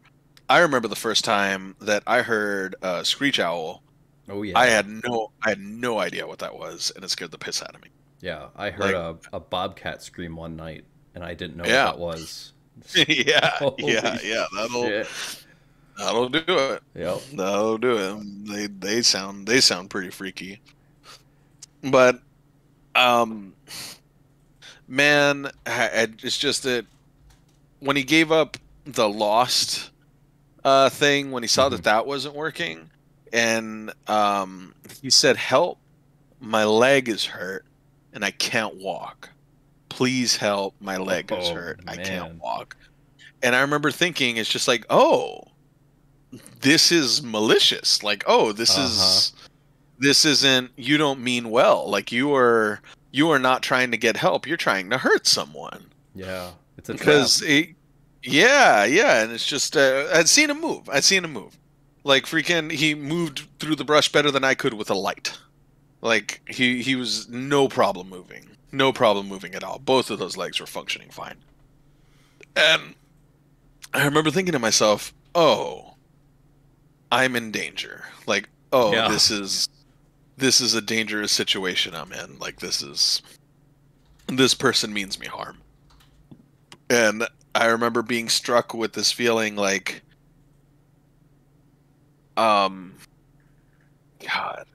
the first time that I heard a screech owl. Oh yeah. I had no idea what that was, and it scared the piss out of me. Yeah. I heard Like, a bobcat scream one night, and I didn't know what yeah, that was. yeah, Holy yeah. shit. That'll do it. Yep. That'll do it. They sound pretty freaky. But um, man, it's just that when he gave up the Lost thing, when he saw Hmm. that that wasn't working, and he said, "Help! My leg is hurt, and I can't walk. Please help! My leg is Oh hurt. I can't man. walk." And I remember thinking, it's just like, oh, this is malicious. Like, oh, Uh huh. this isn't. You don't mean well. Like you are not trying to get help. You're trying to hurt someone. Yeah. It's a trap. Because yeah, yeah, and it's just I'd seen him move. I'd seen him move. Like freaking, he moved through the brush better than I could with a light. Like he was no problem moving at all. Both of those legs were functioning fine. And I remember thinking to myself, "Oh, I'm in danger. Like, oh, Yeah. this is a dangerous situation I'm in. Like this person means me harm." And I remember being struck with this feeling like, um, God,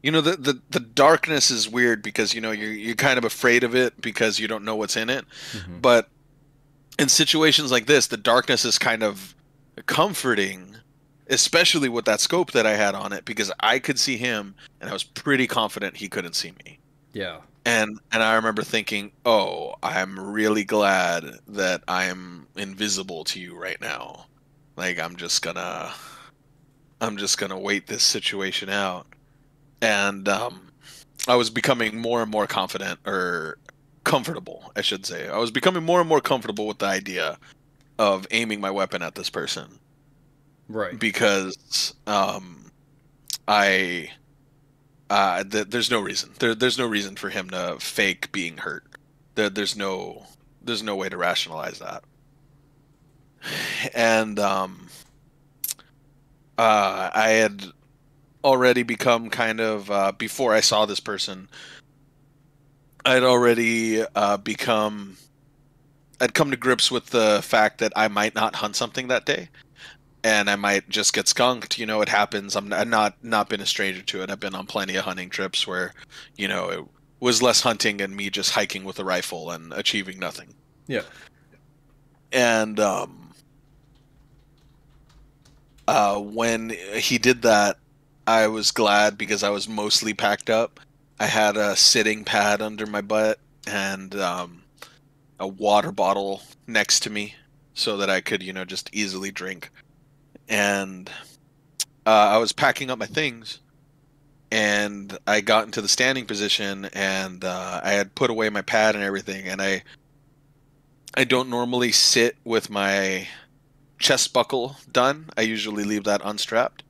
the darkness is weird because you're kind of afraid of it because you don't know what's in it. Hmm. But in situations like this, the darkness is kind of comforting, especially with that scope that I had on it because I could see him and I was pretty confident he couldn't see me. Yeah. And I remember thinking, "Oh, I'm really glad that I'm invisible to you right now. Like I'm just gonna wait this situation out." And I was becoming more and more confident or comfortable, I should say. I was becoming more and more comfortable with the idea of aiming my weapon at this person Right. because I there's no reason. There's no reason for him to fake being hurt. There's no way to rationalize that. And I had already become kind of before I saw this person, I'd already become I'd come to grips with the fact that I might not hunt something that day, and I might just get skunked. You know, it happens. I'm not been a stranger to it. I've been on plenty of hunting trips where, it was less hunting and me just hiking with a rifle and achieving nothing. Yeah. And when he did that, I was glad because I was mostly packed up. I had a sitting pad under my butt and a water bottle next to me so that I could, just easily drink. And I was packing up my things, and I got into the standing position, and I had put away my pad and everything, and I don't normally sit with my chest buckle done. I usually leave that unstrapped.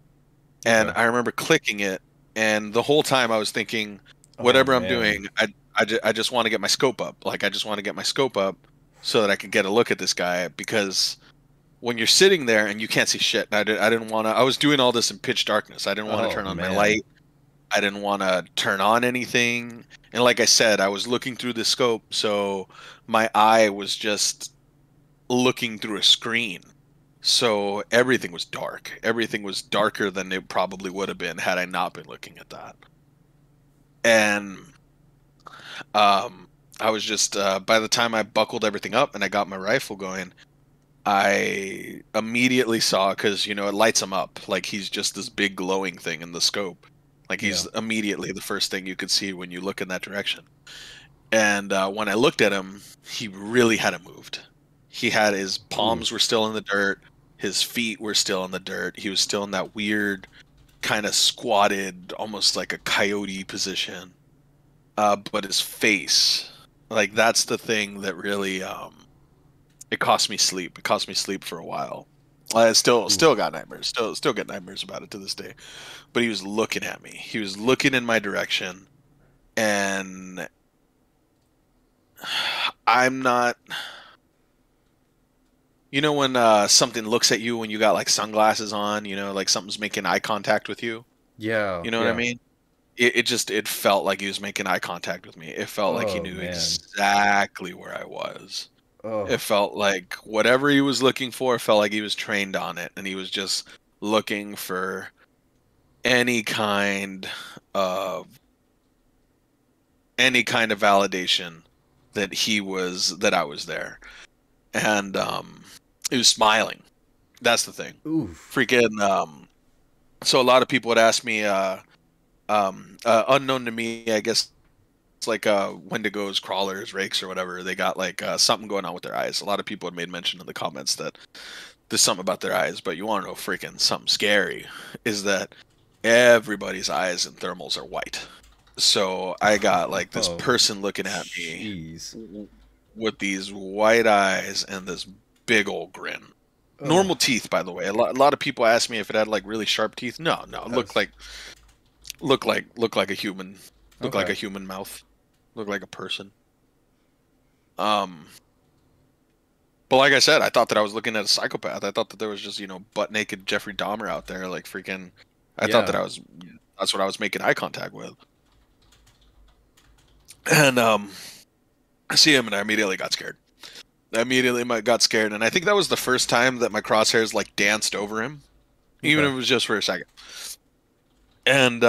And Okay. I remember clicking it, and the whole time I was thinking, Oh whatever I'm man. doing, I just want to get my scope up. Like I just want to get my scope up so that I can get a look at this guy because when you're sitting there and you can't see shit, and I didn't want to. I was doing all this in pitch darkness. I didn't want to Oh turn on my man. light. I didn't want to turn on anything. And like I said, I was looking through the scope, so my eye was just looking through a screen. So everything was dark. Everything was darker than it probably would have been had I not been looking at that. And I was just by the time I buckled everything up and I got my rifle going, I immediately saw because it lights him up like he's just this big glowing thing in the scope. Like Yeah. he's immediately the first thing you could see when you look in that direction. And when I looked at him, he really hadn't moved. He had his palms were Oof. still in the dirt, his feet were still in the dirt. He was still in that weird kind of squatted, almost like a coyote position. But his face, like that's the thing that really It cost me sleep. It cost me sleep for a while. I still Oof. got nightmares. Still get nightmares about it to this day. But he was looking at me. He was looking in my direction, and I'm not. You know when something looks at you when you got like sunglasses on. You know, like something's making eye contact with you. Yeah, You know what I yeah. mean? It felt like he was making eye contact with me. It felt like he Oh knew man. exactly where I was. Oh, It felt like whatever he was looking for, it felt like he was trained on it, and he was just looking for any kind of validation that I was there. And he was smiling. That's the thing. oof. Freaking so a lot of people would ask me unknown to me, I guess, it's like Wendigos, crawlers, rakes, or whatever. They got like something going on with their eyes. A lot of people had made mention in the comments that there's something about their eyes, but you want to know freaking something scary is that everybody's eyes and thermals are white. So I got like this Oh, person looking at me jeez. with these white eyes and this big old grin. Oh, Normal teeth, by the way. A lot of people ask me if it had like really sharp teeth. No, no, it looked that's like a human, looked like okay. a human mouth, looked like a person. Um, but like I said, I thought that I was looking at a psychopath. I thought that there was just butt naked Jeffrey Dahmer out there, like freaking. I thought that Yeah. I was. That's what I was making eye contact with. And I see him, and I immediately got scared. I immediately got scared, and I think that was the first time that my crosshairs like danced over him, even Okay. if it was just for a second. And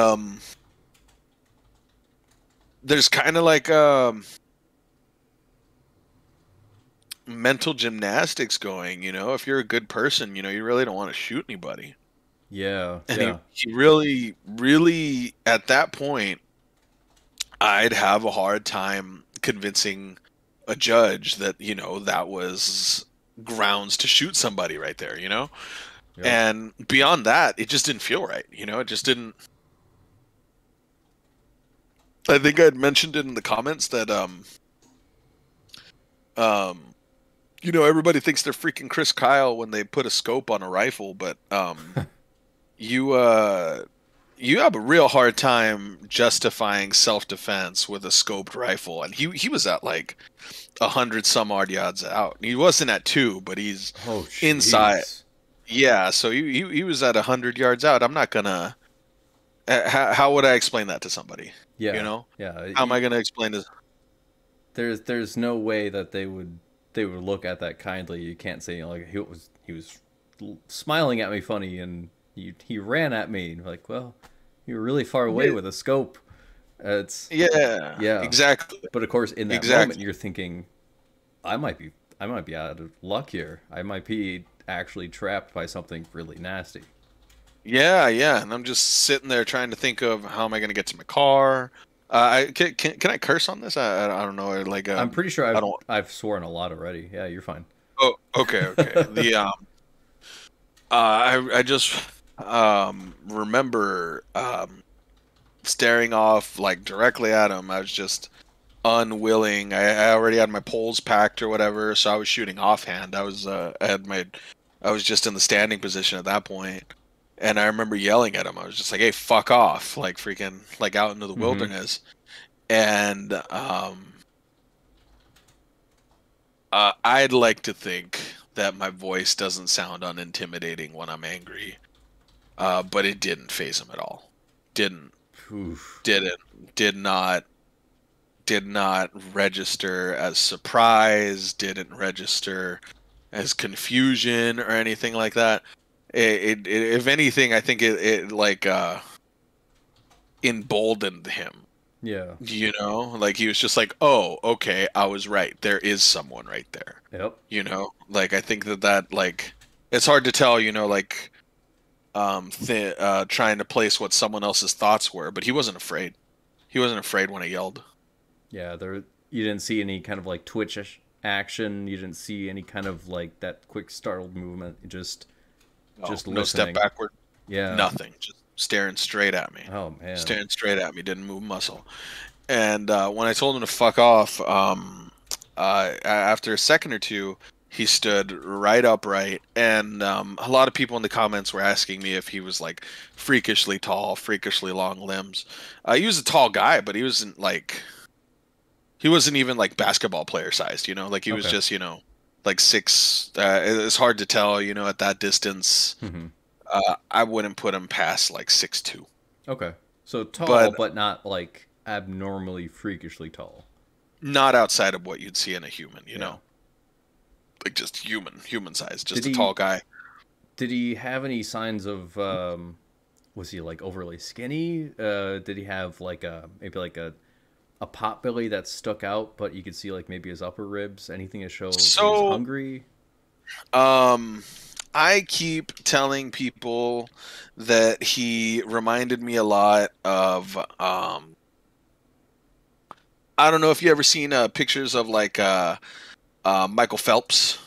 there's kind of like mental gymnastics going. If you're a good person, you really don't want to shoot anybody. Yeah. And he Yeah. he really, really at that point, I'd have a hard time convincing a judge that that was grounds to shoot somebody right there. Yep. And beyond that, it just didn't feel right. It just didn't. I think I'd mentioned it in the comments that um everybody thinks they're freaking Chris Kyle when they put a scope on a rifle, but you you have a real hard time justifying self-defense with a scoped rifle, and he was at like 100 some odd yards out. He wasn't at two, but he's Oh, inside. jeez. Yeah, so he was at 100 yards out. I'm not gonna. How would I explain that to somebody? You Yeah. know, Yeah. how am I gonna explain this? There's no way that they would look at that kindly. You can't say like he was smiling at me funny and he ran at me and like, well, you were really far away Yeah, with a scope. It's yeah, yeah. exactly, But of course in that moment exactly. you're thinking I might be out of luck here. I might be actually trapped by something really nasty. Yeah, yeah, and I'm just sitting there trying to think of how am I gonna get to my car. Can I curse on this? I don't know. Like I'm pretty sure I I've don't. I've sworn a lot already. Yeah, you're fine. Oh, okay, okay. I just remember staring off like directly at him. I was just unwilling. I already had my poles packed or whatever, so I was shooting offhand. I was just in the standing position at that point, and I remember yelling at him. I was just like, "Hey, fuck off!" Like freaking like out into the Mm-hmm. wilderness. And I'd like to think that my voice doesn't sound unintimidating when I'm angry, but it didn't phase him at all. Didn't, Oof. didn't, did not, did not register as surprise. Didn't register as confusion or anything like that. If anything, I think it like emboldened him. Yeah. Like he was just like, "Oh, okay, I was right. There is someone right there." Yep. Like I think that like it's hard to tell, like trying to place what someone else's thoughts were, but he wasn't afraid. He wasn't afraid when I yelled. Yeah, you didn't see any kind of like action. You didn't see any kind of like that quick startled movement. No, Just no step listening. backward, Yeah. nothing. Just staring straight at me. Oh man. Staring straight at me, didn't move a muscle. And when I told him to fuck off, after a second or two, He stood right upright, and a lot of people in the comments were asking me if he was like freakishly tall, freakishly long limbs. He was a tall guy, but he wasn't even like basketball player sized. Like he was Okay. just like six. It's hard to tell, at that distance. Hmm. I wouldn't put him past like 6'2". Okay. So tall, But but not like abnormally freakishly tall. not outside of what you'd see in a human, Yeah. like just human size, Did just a tall he guy. did he have any signs of was he like overly skinny? Did he have like maybe like a pot belly that stuck out, but you could see like maybe his upper ribs? Anything to show he was So, hungry? um, I keep telling people that he reminded me a lot of I don't know if you ever seen pictures of like Michael Phelps.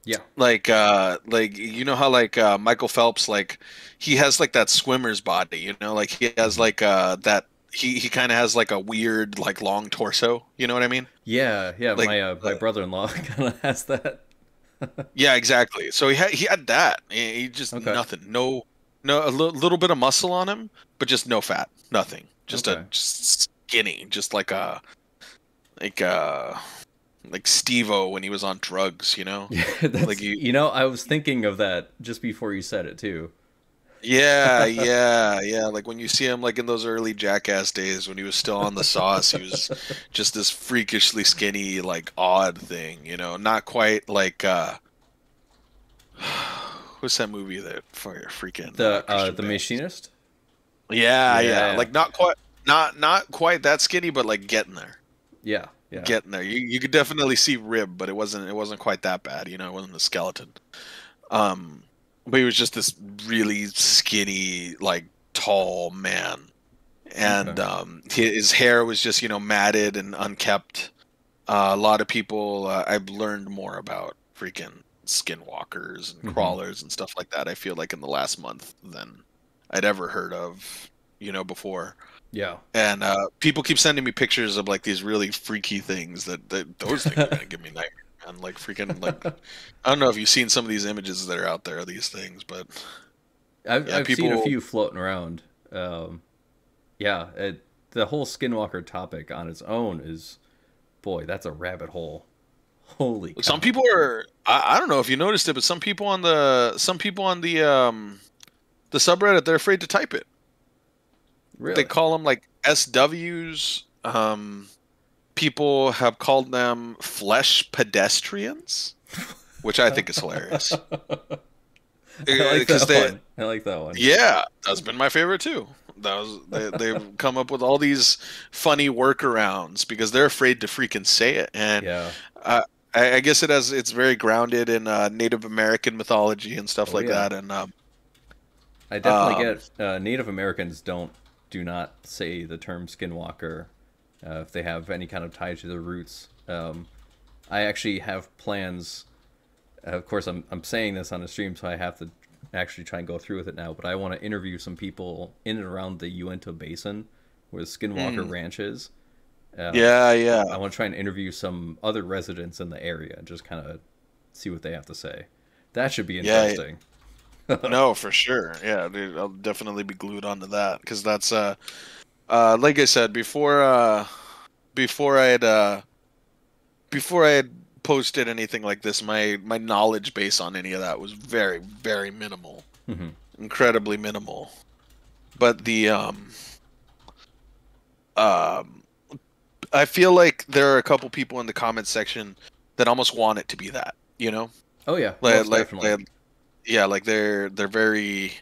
Yeah. Like how like Michael Phelps, like he has like that swimmer's body, like he has Hmm. like that he kind of has like a weird like long torso, you know what I mean? Yeah, yeah. Like My brother-in-law kind of has that. yeah, exactly. So he had that. He just Okay. nothing. No, little bit of muscle on him, but just no fat. Nothing. Okay. Just skinny, just like uh like Steve-O when he was on drugs, Yeah, Like that's you I was thinking of that just before you said it too. yeah. Like when you see him like in those early Jackass days when he was still on the sauce, he was just this freakishly skinny, like odd thing, Not quite like what's that movie that for freaking Christian The Bale? machinist? Yeah. Yeah. Like not quite that skinny, but like getting there. Yeah. Yeah. Getting there. You could definitely see rib, but it wasn't quite that bad, It wasn't a skeleton. Um but he was just this really skinny, like tall man. Okay. And his hair was just, matted and unkept. A lot of people I've learned more about freaking skinwalkers and Hmm. crawlers and stuff like that. I feel like in the last month than I'd ever heard of, before. Yeah. And people keep sending me pictures of like these really freaky things that those things are gonna give me nightmares. And like freaking like I don't know if you've seen some of these images that are out there of these things, but yeah, I've seen a people. few floating around. Um, yeah, the whole Skinwalker topic on its own is, boy, that's a rabbit hole. Holy Some cow! people are. I don't know if you noticed it, but some people on the subreddit, they're afraid to type it. They Really? call them like SWs. People have called them flesh pedestrians, which I think is hilarious. I like Because that they, one. I like that one. yeah, that's been my favorite too. They've come up with all these funny workarounds because they're afraid to freaking say it, and Yeah. uh, I guess it's very grounded in Native American mythology and stuff Oh like yeah. that, and I definitely um, get Native Americans do not say the term Skinwalker if they have any kind of tie to their roots. I actually have plans. Of course, I'm saying this on a stream, so I have to actually try and go through with it now. But I want to interview some people in and around the Uinta Basin, where the Skinwalker mm, Ranch is. yeah, yeah, I want to try and interview some other residents in the area and just kind of see what they have to say. That should be yeah. interesting. No, for sure. Yeah, dude, I'll definitely be glued onto that because that's like I said before I had before I had posted anything like this, my knowledge base on any of that was very, very minimal, Hmm. incredibly minimal. But um, I feel like there are a couple people in the comments section that almost want it to be that, Oh yeah, like most like, definitely. like yeah, like they're very,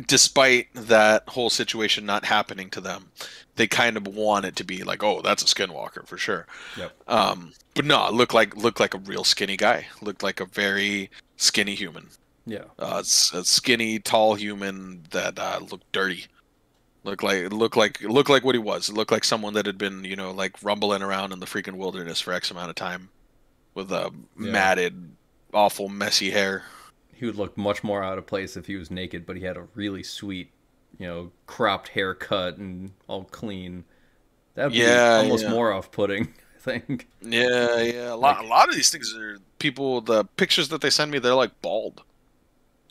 despite that whole situation not happening to them, they kind of want it to be like, oh, that's a skinwalker for sure. Yep. But no, it looked like a real skinny guy. Looked like a very skinny human. Yeah. A skinny, tall human that looked dirty. Looked like what he was. It looked like someone that had been, like rumbling around in the freaking wilderness for X amount of time with a Yeah. matted, awful, messy hair. He would look much more out of place if he was naked, but he had a really sweet, cropped haircut and all clean. That would be Yeah, almost yeah. more off-putting. think. Yeah, yeah. A Like, lot of these things are people. The pictures that they send me, they're like bald,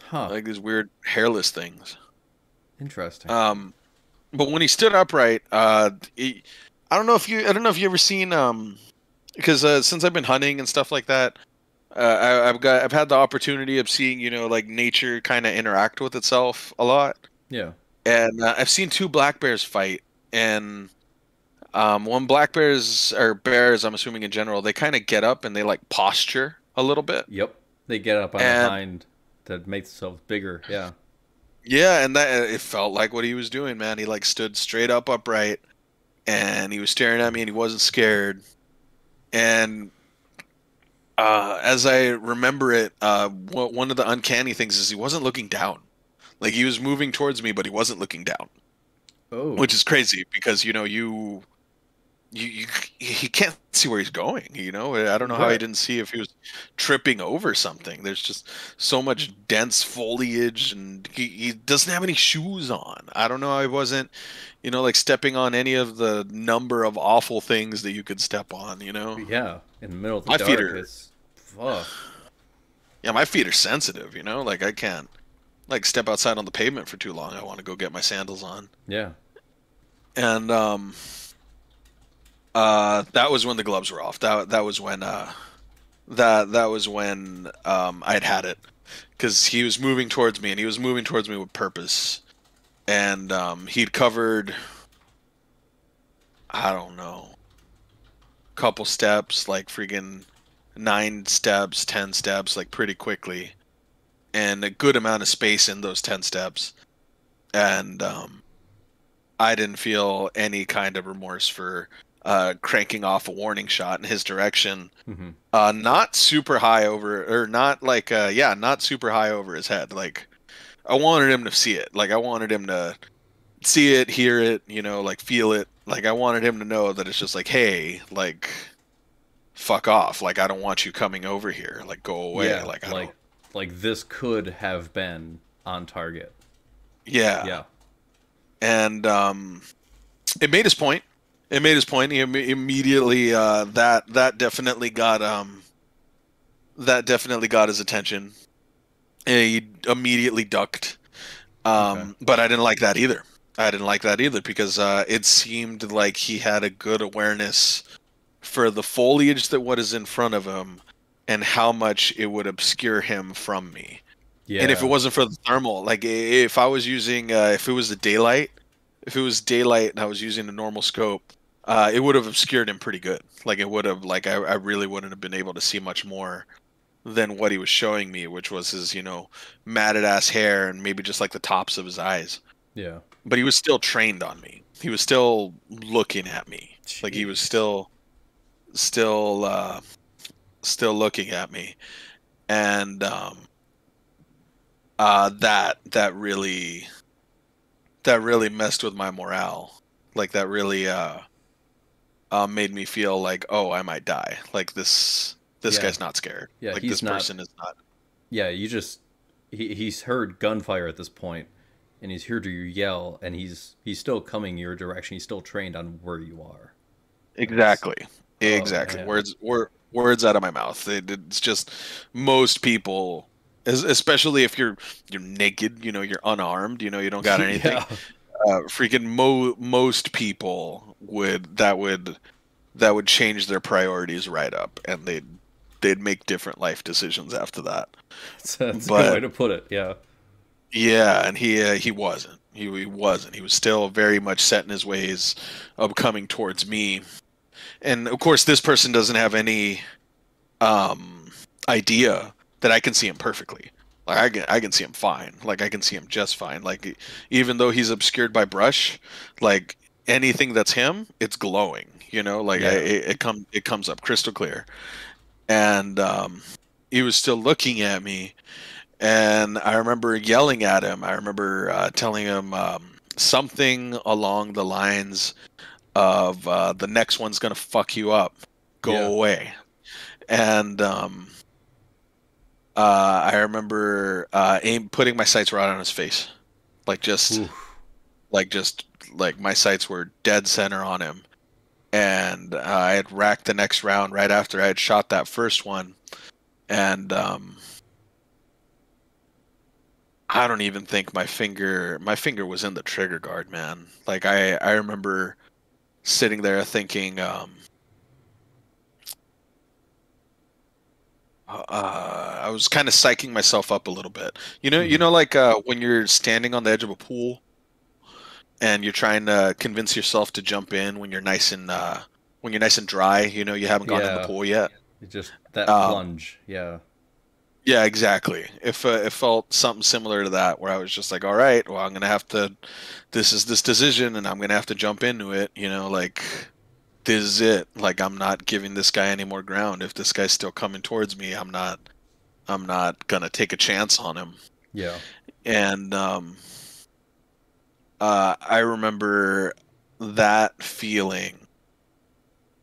huh? like these weird hairless things. Interesting. Um, but when he stood upright, I don't know if you ever seen because since I've been hunting and stuff like that, I've had the opportunity of seeing like nature kind of interact with itself a lot, Yeah. and I've seen two black bears fight, and when black bears or bears, I'm assuming in general, they kind of get up and they like posture a little bit, Yep. They get up on their and hind to make themselves bigger. Yeah. yeah, and that it felt like what he was doing, man. He like stood straight up upright, and he was staring at me, and he wasn't scared, and as I remember it, one of the uncanny things is he wasn't looking down. Like he was moving towards me, but he wasn't looking down, Oh. which is crazy because you he can't see where he's going. I don't know how he Right. didn't see if he was tripping over something. There's just so much dense foliage, and he doesn't have any shoes on. I don't know how he wasn't, like stepping on any of the number of awful things that you could step on. Yeah. In the middle of the My feet dark, are it's ugh. yeah, my feet are sensitive. Like I can't like step outside on the pavement for too long. I want to go get my sandals on, Yeah. and that was when the gloves were off. That was when that was when I'd had it because he was moving towards me and he was moving towards me with purpose, and he'd covered, I don't know, couple steps, like freaking 9 steps, 10 steps, like pretty quickly, and a good amount of space in those 10 steps, and I didn't feel any kind of remorse for cranking off a warning shot in his direction. Hmm. Not super high over, or not like, yeah, not super high over his head. Like, I wanted him to see it. Like, I wanted him to see it, hear it, like feel it. Like, I wanted him to know that it's just like, hey, like, fuck off. Like, I don't want you coming over here. Like, go away. Yeah. Like, I don't. Like this could have been on target. Yeah. Yeah. And it made his point. It made his point. Immediately, that definitely got his attention. And he immediately ducked. Okay. But I didn't like that either. I didn't like that either because it seemed like he had a good awareness for the foliage that what is in front of him and how much it would obscure him from me. And if it Yeah. wasn't for the thermal, like if I was using, if it was the daylight, if it was daylight and I was using a normal scope, it would have obscured him pretty good. Like it would have, like I really wouldn't have been able to see much more than what he was showing me, which was his, matted ass hair and maybe just like the tops of his eyes. Yeah. But he was still trained on me. He was still looking at me. Like he was Jeez. still still looking at me. And that really messed with my morale. Like that really made me feel like, oh, I might die. Like this Yeah. guy's not scared. Yeah. Like this He's not. person is not. Yeah. You just he's heard gunfire at this point, and he's heard you yell, and he's still coming your direction. He's still trained on where you are. It's Exactly. oh Exactly. man. Words out of my mouth. It's just most people, especially if you're naked, you're unarmed, you don't got anything. Yeah. Freaking most people would change their priorities right up, and they'd make different life decisions after that. That's a good way But to put it. Yeah. yeah, and he wasn't. He wasn't. He was still very much set in his ways of coming towards me. And of course, this person doesn't have any idea that I can see him perfectly. Like I can see him fine. Like I can see him just fine. Like even though he's obscured by brush, like anything that's him, it's glowing. Like Yeah. it comes up crystal clear. And he was still looking at me, and I remember yelling at him. I remember telling him something along the lines of the next one's gonna fuck you up. Go Yeah. away. And I remember putting my sights right on his face, like just Oof. like just like my sights were dead center on him. and I had racked the next round right after I had shot that first one, and I don't even think my finger was in the trigger guard, man. Like I remember sitting there thinking, I was kind of psyching myself up a little bit. Hmm. Like when you're standing on the edge of a pool and you're trying to convince yourself to jump in when you're nice and dry. You haven't gone in the Yeah, pool yet. it just that Um, plunge. Yeah. yeah, exactly. It felt something similar to that, where I was just like, all right, well, I'm gonna have to. This is this decision, and I'm gonna have to jump into it. Like this is it. Like I'm not giving this guy any more ground. If this guy's still coming towards me, I'm not. I'm not gonna take a chance on him. Yeah. And I remember that feeling.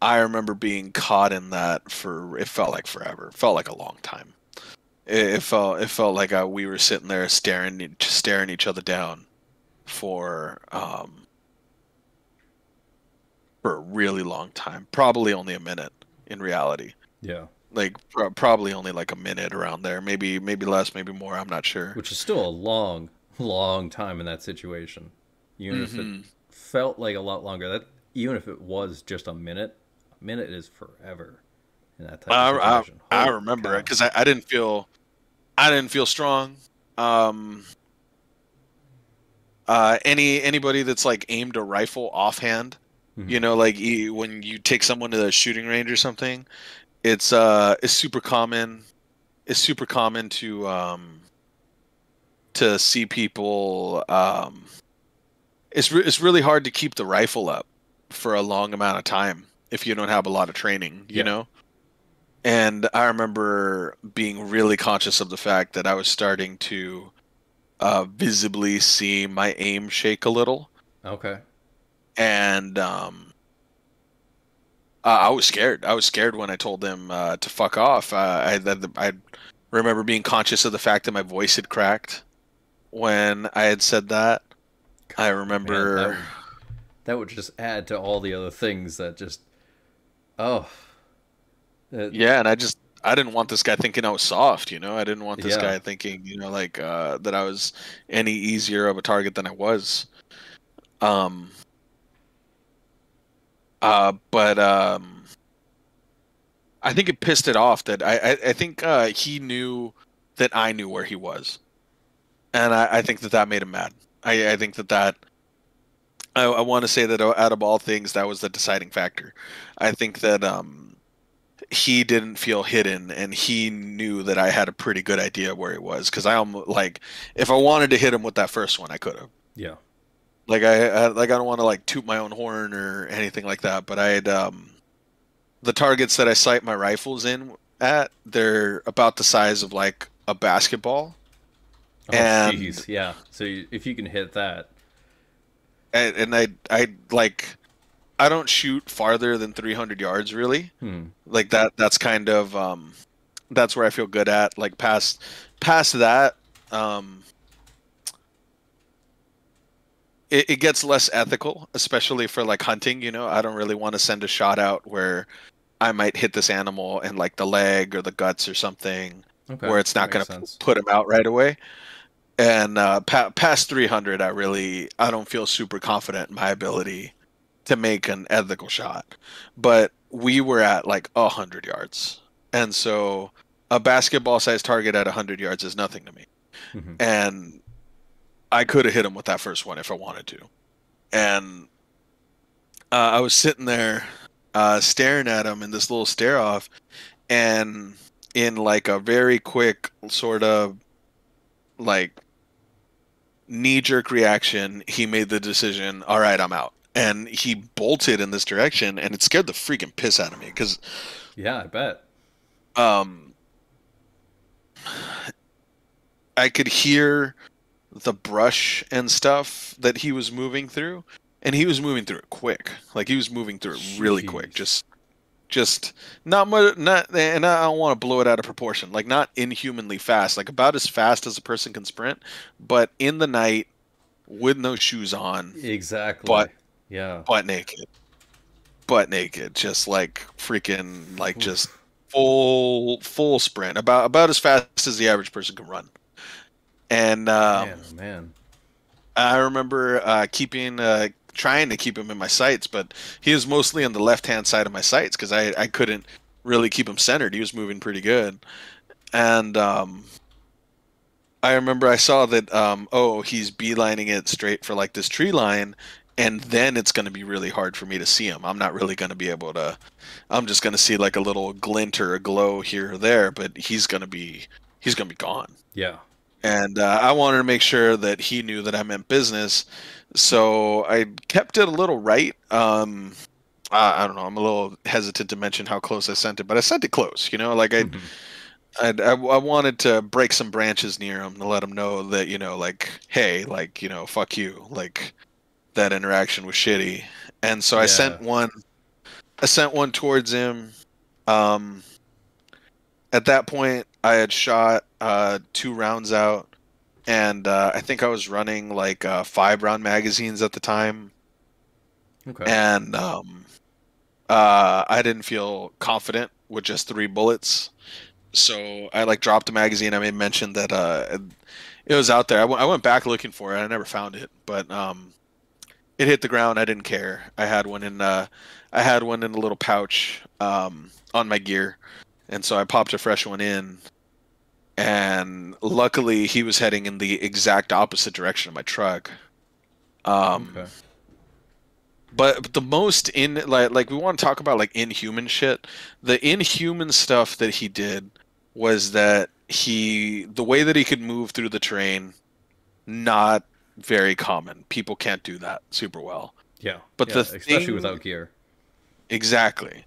I remember being caught in that for it felt like forever. It felt like a long time. It felt like we were sitting there staring each other down for a really long time. Probably only a minute in reality. Yeah. Like probably only like a minute around there. Maybe less, maybe more. I'm not sure. Which is still a long, long time in that situation. Even if it Hmm. felt like a lot longer, that even if it was just a minute is forever in that type of I situation. I Holy remember it cow. because I didn't feel strong. Um, anybody that's like aimed a rifle offhand, Hmm. like when you take someone to the shooting range or something, it's super common. It's super common to see people. It's really hard to keep the rifle up for a long amount of time if you don't have a lot of training. Yeah. And I remember being really conscious of the fact that I was starting to visibly see my aim shake a little, Okay. and I was scared. I was scared when I told them to fuck off. I remember being conscious of the fact that my voice had cracked when I had said that. I Man, remember, that would just add to all the other things that just oh uh, yeah, and I didn't want this guy thinking I was soft. I didn't want this yeah. guy thinking, like that I was any easier of a target than I was. Um, but I think it pissed it off that I think he knew that I knew where he was, and I think that made him mad. I think I want to say that out of all things, that was the deciding factor. I think that he didn't feel hidden, and he knew that I had a pretty good idea where he was. Because I almost like, if I wanted to hit him with that first one, I could have. Yeah. Like I don't want to like toot my own horn or anything like that, but I had the targets that I sight my rifles in at, they're about the size of like a basketball, Oh and jeez. Yeah. So if you can hit that. I like I don't shoot farther than 300 yards really. Hmm. Like that's kind of that's where I feel good at. Like past that, um it gets less ethical, especially for like hunting. I don't really want to send a shot out where I might hit this animal in like the leg or the guts or something, Okay. where it's That not makes going to sense. put him out right away. And past 300, I don't feel super confident in my ability to make an ethical shot. But we were at like 100 yards, and so a basketball-sized target at 100 yards is nothing to me. Hmm. And I could have hit him with that first one if I wanted to. And I was sitting there staring at him in this little stare off, and in like a very quick sort of like knee jerk reaction, he made the decision, all right, I'm out. And he bolted in this direction, and it scared the freaking piss out of me because Yeah, I bet. um, I could hear the brush and stuff that he was moving through, and he was moving through it quick. Like he was moving through it really quick. Jeez. Just not much, not, and I don't want to blow it out of proportion. Like not inhumanly fast, like about as fast as a person can sprint, but in the night with no shoes on, Exactly. butt Yeah. butt naked. butt naked, just like freaking like just Oof. full sprint, about as fast as the average person can run. And Man, oh man. I remember keeping trying to keep him in my sights, but he was mostly on the left hand side of my sights because I couldn't really keep him centered. He was moving pretty good, and I remember I saw that oh, he's beelining it straight for like this tree line, and then it's going to be really hard for me to see him. I'm not really going to be able to. I'm just going to see like a little glint or a glow here or there, but he's going to be gone. Yeah. And I wanted to make sure that he knew that I meant business, so I kept it a little right. I don't know. I'm a little hesitant to mention how close I sent it, but I sent it close. You know, like I wanted to break some branches near him to let him know that, you know, like, hey, like, you know, fuck you, like that interaction was shitty. And so Yeah. I sent one towards him. Um, at that point, I had shot 2 rounds out, and I think I was running like 5 round magazines at the time, Okay. and I didn't feel confident with just 3 bullets. So I like dropped the magazine. I made mention that it was out there. I went back looking for it. I never found it, but it hit the ground. I didn't care. I had one in a little pouch on my gear, and so I popped a fresh one in. And luckily, he was heading in the exact opposite direction of my truck. Um, Okay. but the most in like we want to talk about like inhuman shit. The inhuman stuff that he did was that the way that he could move through the terrain, not very common. People can't do that super well. Yeah. But Yeah. the Especially thing without gear. exactly,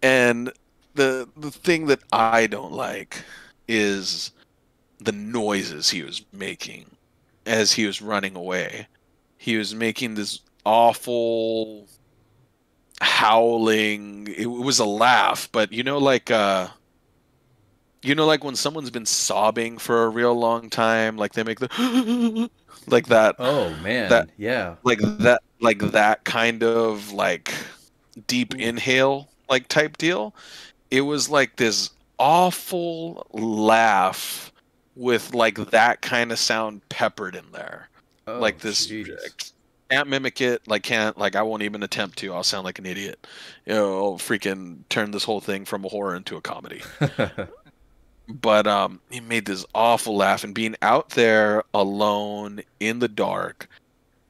and the thing that I don't like is the noises he was making as he was running away. He was making this awful howling. It was a laugh, but you know like when someone's been sobbing for a real long time, like they make the like Oh that man. Yeah. like that kind of like deep Oof. inhale like type deal. It was like this awful laugh with like that kind of sound peppered in there. Oh Like this jeez. can't mimic it, like can't like I won't even attempt to. I'll sound like an idiot. You know, I'll freaking turn this whole thing from a horror into a comedy. But he made this awful laugh, and being out there alone in the dark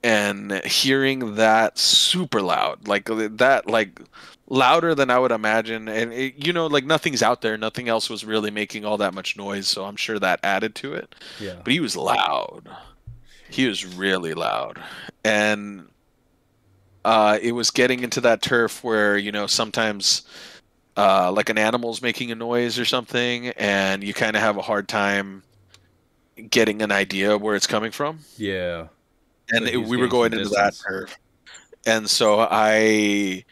and hearing that super loud, like that, like louder than I would imagine. And you know, like nothing's out there, nothing else was really making all that much noise, so I'm sure that added to it. Yeah. But he was loud. He was Jeez. really loud, and it was getting into that turf where you know sometimes like an animal's making a noise or something, and you kind of have a hard time getting an idea of where it's coming from. Yeah. So And he was we were getting some going into that distance. turf. And so I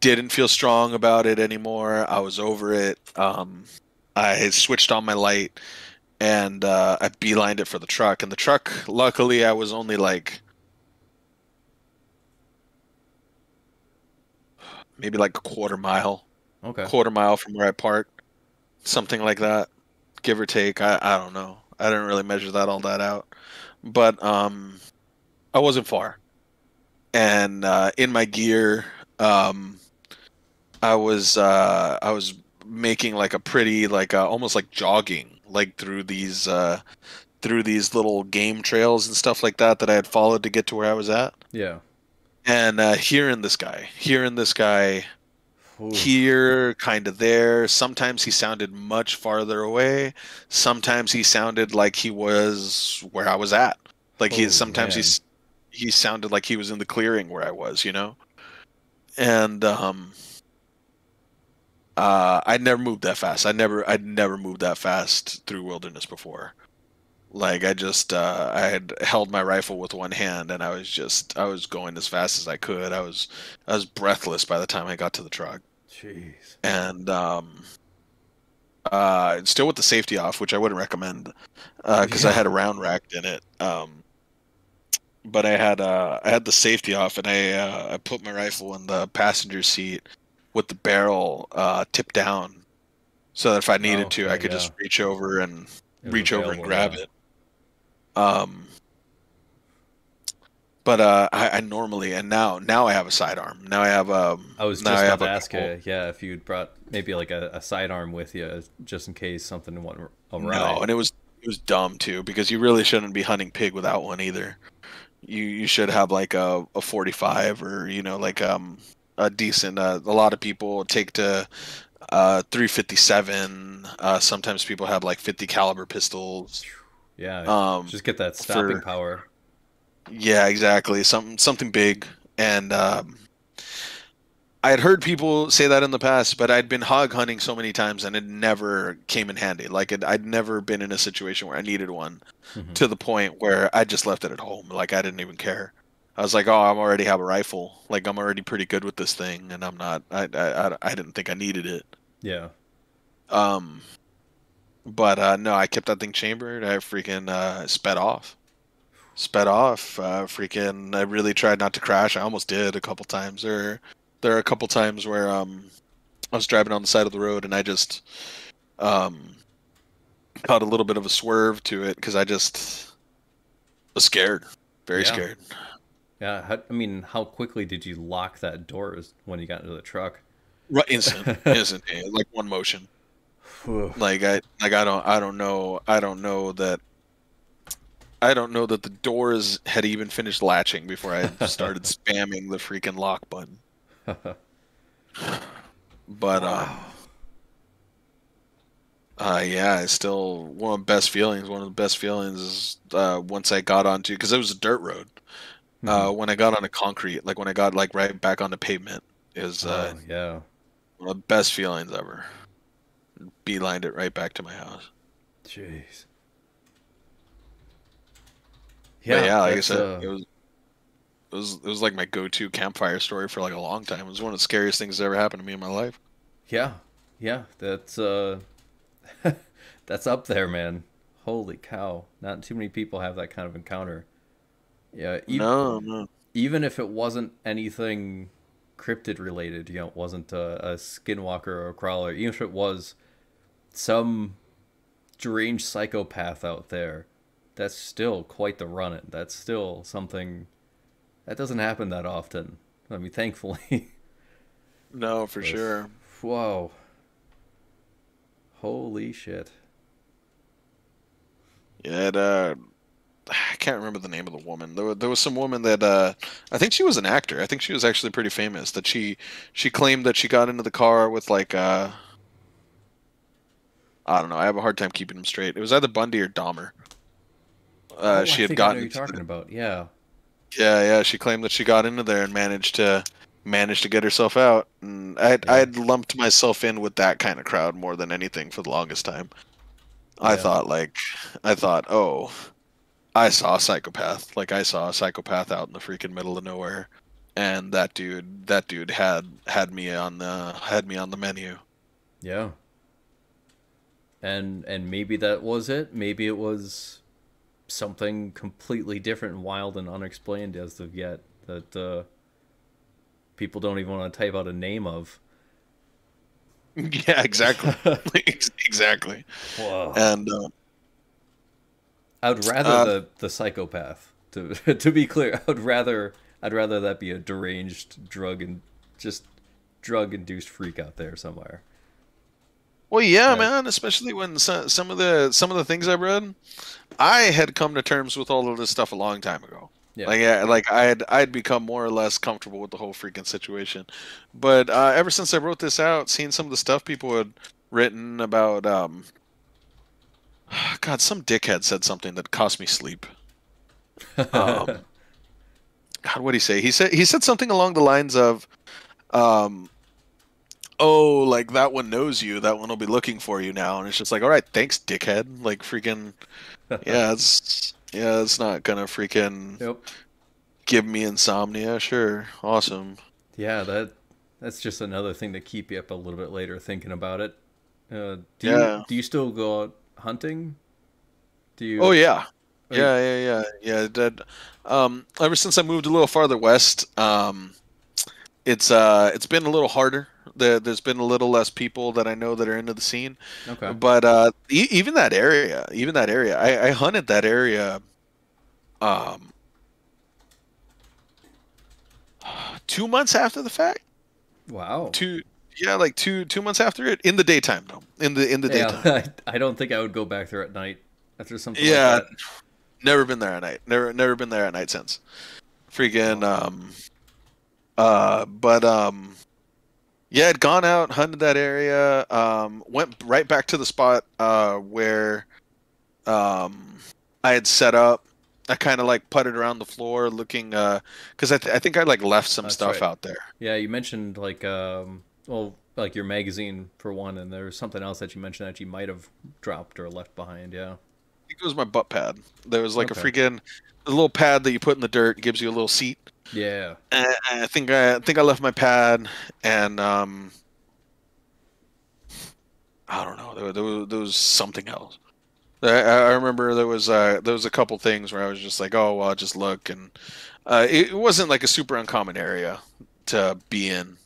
didn't feel strong about it anymore. I was over it. I had switched on my light and I beelined it for the truck. And the truck, luckily, I was only like maybe like a Okay. quarter mile from where I parked, something like that, give or take. I don't know. I didn't really measure that all that out, but I wasn't far. And in my gear, um, I was making like a pretty like almost like jogging like through these little game trails and stuff like that I had followed to get to where I was at. Yeah. And hearing this guy Oof. here, kind of there. Sometimes he sounded much farther away. Sometimes he sounded like he was where I was at. Like Oh sometimes man. he sounded like he was in the clearing where I was, you know. And I'd never moved that fast. I'd never moved that fast through wilderness before. Like I had held my rifle with one hand and I was going as fast as I could. I was breathless by the time I got to the truck. Jeez. And still with the safety off, which I wouldn't recommend because I Yeah. had a round racked in it. but I had the safety off, and I put my rifle in the passenger seat with the barrel tipped down, so that if I Oh, needed to, I okay, could yeah. just It was reach over and available, grab yeah. it. Um, but I normally, and now I have a sidearm. I was Now I just about have to a ask couple. you, yeah, if you'd brought maybe like a sidearm with you just in case something went No, awry. and it was dumb too, because you really shouldn't be hunting pig without one either. You should have like a 45, or like a decent. A lot of people take to 357. Sometimes people have like 50 caliber pistols. Yeah, Um, just get that stopping for power. Yeah, exactly, something big. And I had heard people say that in the past, but I'd been hog hunting so many times and it never came in handy. I'd never been in a situation where I needed one, Hmm. to the point where I just left it at home. Like, I didn't even care. I was like, oh, I already have a rifle. Like, I'm already pretty good with this thing, and I'm not. I didn't think I needed it. Yeah, Um, but no, I kept that thing chambered. I freaking sped off. Freaking, I really tried not to crash. I almost did a couple times. There are a couple times where I was driving on the side of the road, and I just um caught a little bit of a swerve to it, because I just was scared, very yeah, scared. yeah. I mean, how quickly did you lock that door when you got into the truck? Right, instant, like one motion. Whew. I don't know that the doors had even finished latching before I started spamming the freaking lock button. But Wow. yeah, it's still one of the best feelings. One of the best feelings is once I got onto, because it was a dirt road. Hmm. When I got onto concrete, like when I got like right back on the pavement, is Oh yeah. one of the best feelings ever. Beelined it right back to my house. Jeez. But Yeah, yeah, like I that's said, it was like my go-to campfire story for like a long time. It was one of the scariest things that ever happened to me in my life. yeah, yeah. That's that's up there, man. Holy cow! Not too many people have that kind of encounter. Yeah, No, no. even if it wasn't anything cryptid related, it wasn't a skinwalker or a crawler, even if it was some deranged psychopath out there, that's still quite the run in. That's still something that doesn't happen that often. I mean, thankfully. No, for But, sure. whoa. Holy shit. Yeah, I can't remember the name of the woman. There was some woman that I think she was an actor. I think she was actually pretty famous. That she claimed that she got into the car with like I don't know. I have a hard time keeping them straight. It was either Bundy or Dahmer. Oh, I She had think I know gotten what you're into talking about. Yeah. yeah. She claimed that she got into there and managed to get herself out. And Yeah. I'd lumped myself in with that kind of crowd more than anything for the longest time. I Yeah. thought like I thought, oh, I saw a psychopath. Like, I saw a psychopath out in the freaking middle of nowhere, and that dude had me on the menu. Yeah. And maybe that was it. Maybe it was something completely different and wild and unexplained as of yet that people don't even want to type out a name of. Yeah, exactly, exactly. Whoa. And I would rather uh, the psychopath. To to be clear, I'd rather that be a deranged just drug induced freak out there somewhere. well, yeah, That man. Especially when some of the things I read, I had come to terms with all of this stuff a long time ago. yeah. Like, I'd become more or less comfortable with the whole freaking situation. But ever since I wrote this out, seeing some of the stuff people had written about, God, some dickhead said something that cost me sleep. Um, God, what did he say? He said something along the lines of, um, "Oh, like that one knows you. That one will be looking for you now." And it's just like, all right, thanks, dickhead. Like, freaking, it's not gonna freaking Yep. give me insomnia. Sure, awesome. Yeah, that's just another thing to keep you up a little bit later thinking about it. Yeah. Do you still go out hunting? Do Oh you? yeah. Are you, Yeah. That, ever since I moved a little farther west, it's been a little harder. There's been a little less people that I know that are into the scene, okay? but even that area, I hunted that area um 2 months after the fact. Wow. Two, yeah, like two months after it in the daytime though. In the Yeah, daytime. I don't think I would go back there at night after something like Yeah, that. never been there at night. Never been there at night since. Freaking Wow. but yeah, I'd gone out, hunted that area, went right back to the spot where um I had set up. I kind of like putted around the floor looking because I think I like left some That's stuff right. out there. Yeah, you mentioned like well, like your magazine for one, and there's something else that you mentioned that you might have dropped or left behind. Yeah. I think it was my butt pad. There was like Okay. a little pad that you put in the dirt, gives you a little seat. Yeah. And I think I left my pad, and I don't know. There was something else. I remember there was a couple things where I was just like, oh well, I'll just look, and it wasn't like a super uncommon area to be in,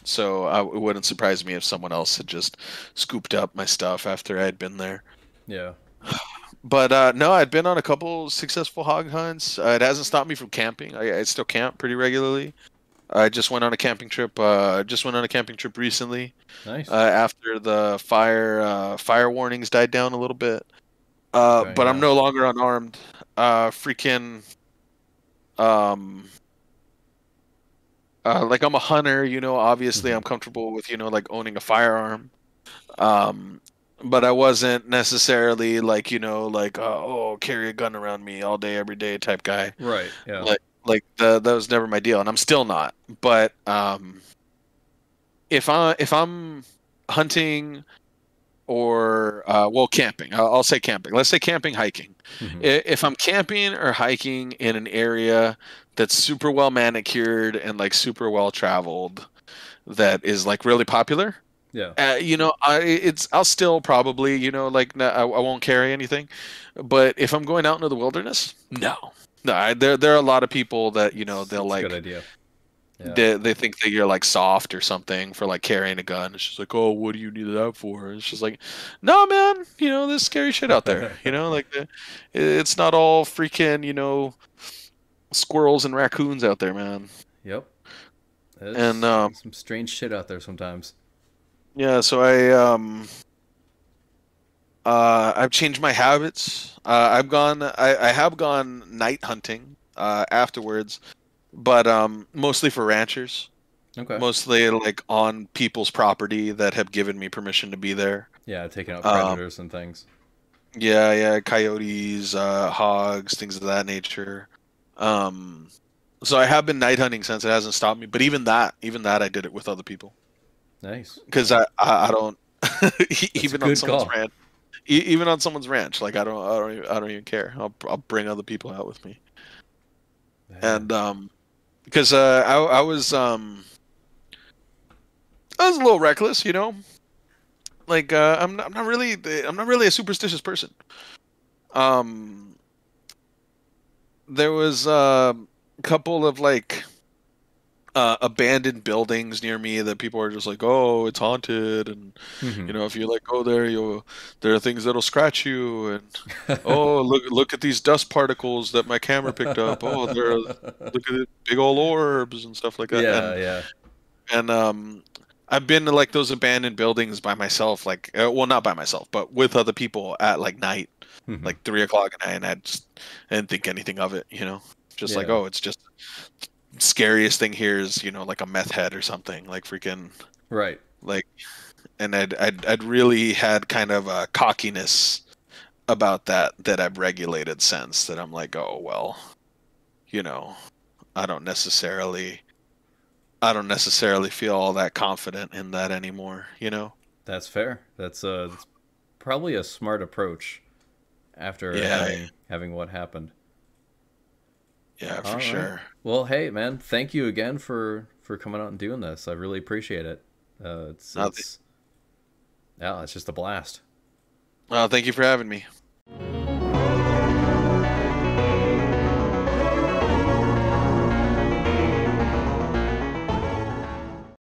so it wouldn't surprise me if someone else had just scooped up my stuff after I'd been there. Yeah. But no, I'd been on a couple successful hog hunts. It hasn't stopped me from camping. I still camp pretty regularly. I just went on a camping trip. Just went on a camping trip recently Nice. after the fire warnings died down a little bit. Okay. But I'm Yeah. no longer unarmed. Freaking um, like I'm a hunter. Obviously Hmm. I'm comfortable with like owning a firearm. Um, but I wasn't necessarily like like oh carry a gun around me all day every day type guy. Right. Yeah. That was never my deal, and I'm still not. But if I'm hunting or well camping, I'll say camping. Let's say camping, hiking. Hmm. If I'm camping or hiking in an area that's super well manicured and like super well traveled, that is like really popular. Yeah. I'll still probably, like I won't carry anything, but if I'm going out into the wilderness, no, no. There are a lot of people that they'll It's a good like idea. Yeah. they think that you're like soft or something for like carrying a gun. It's just like, oh, what do you need that for? It's just like, no, man. There's scary shit out there. Like it's not all freaking squirrels and raccoons out there, man. Yep. And There's some strange shit out there sometimes. yeah, so I've changed my habits. I have gone night hunting afterwards, but mostly for ranchers, Okay. mostly like on people's property that have given me permission to be there. Yeah, taking out Um, predators and things. yeah, coyotes, hogs, things of that nature. Um, so I have been night hunting since it hasn't stopped me. But even that, I did it with other people Nice. because I don't That's a even on good someone's call. ranch. Even on someone's ranch, like I don't even care. I'll bring other people out with me, Man. and because I was a little reckless, Like I'm not really a superstitious person. Um, there was a couple of like abandoned buildings near me that people are just like, oh, it's haunted, and Hmm. if you like go there, there are things that'll scratch you, and oh, look at these dust particles that my camera picked up. Oh, look at it, big old orbs and stuff like that. Yeah, And yeah. and I've been to like those abandoned buildings by myself, like well, not by myself, but with other people at like night, Hmm. like 3 o'clock at night, and I didn't think anything of it. Just like, Yeah. oh, it's just scariest thing here is like a meth head or something, like freaking Right. like, and I'd really had kind of a cockiness about that I've regulated since that I'm like, oh well, you know, I don't necessarily I don't necessarily feel all that confident in that anymore. That's fair. That's probably a smart approach after Yeah, having what happened. yeah, for All right. sure. Well, hey, man, thank you again for coming out and doing this. I really appreciate it. Uh, th- Yeah, it's just a blast. Thank you for having me.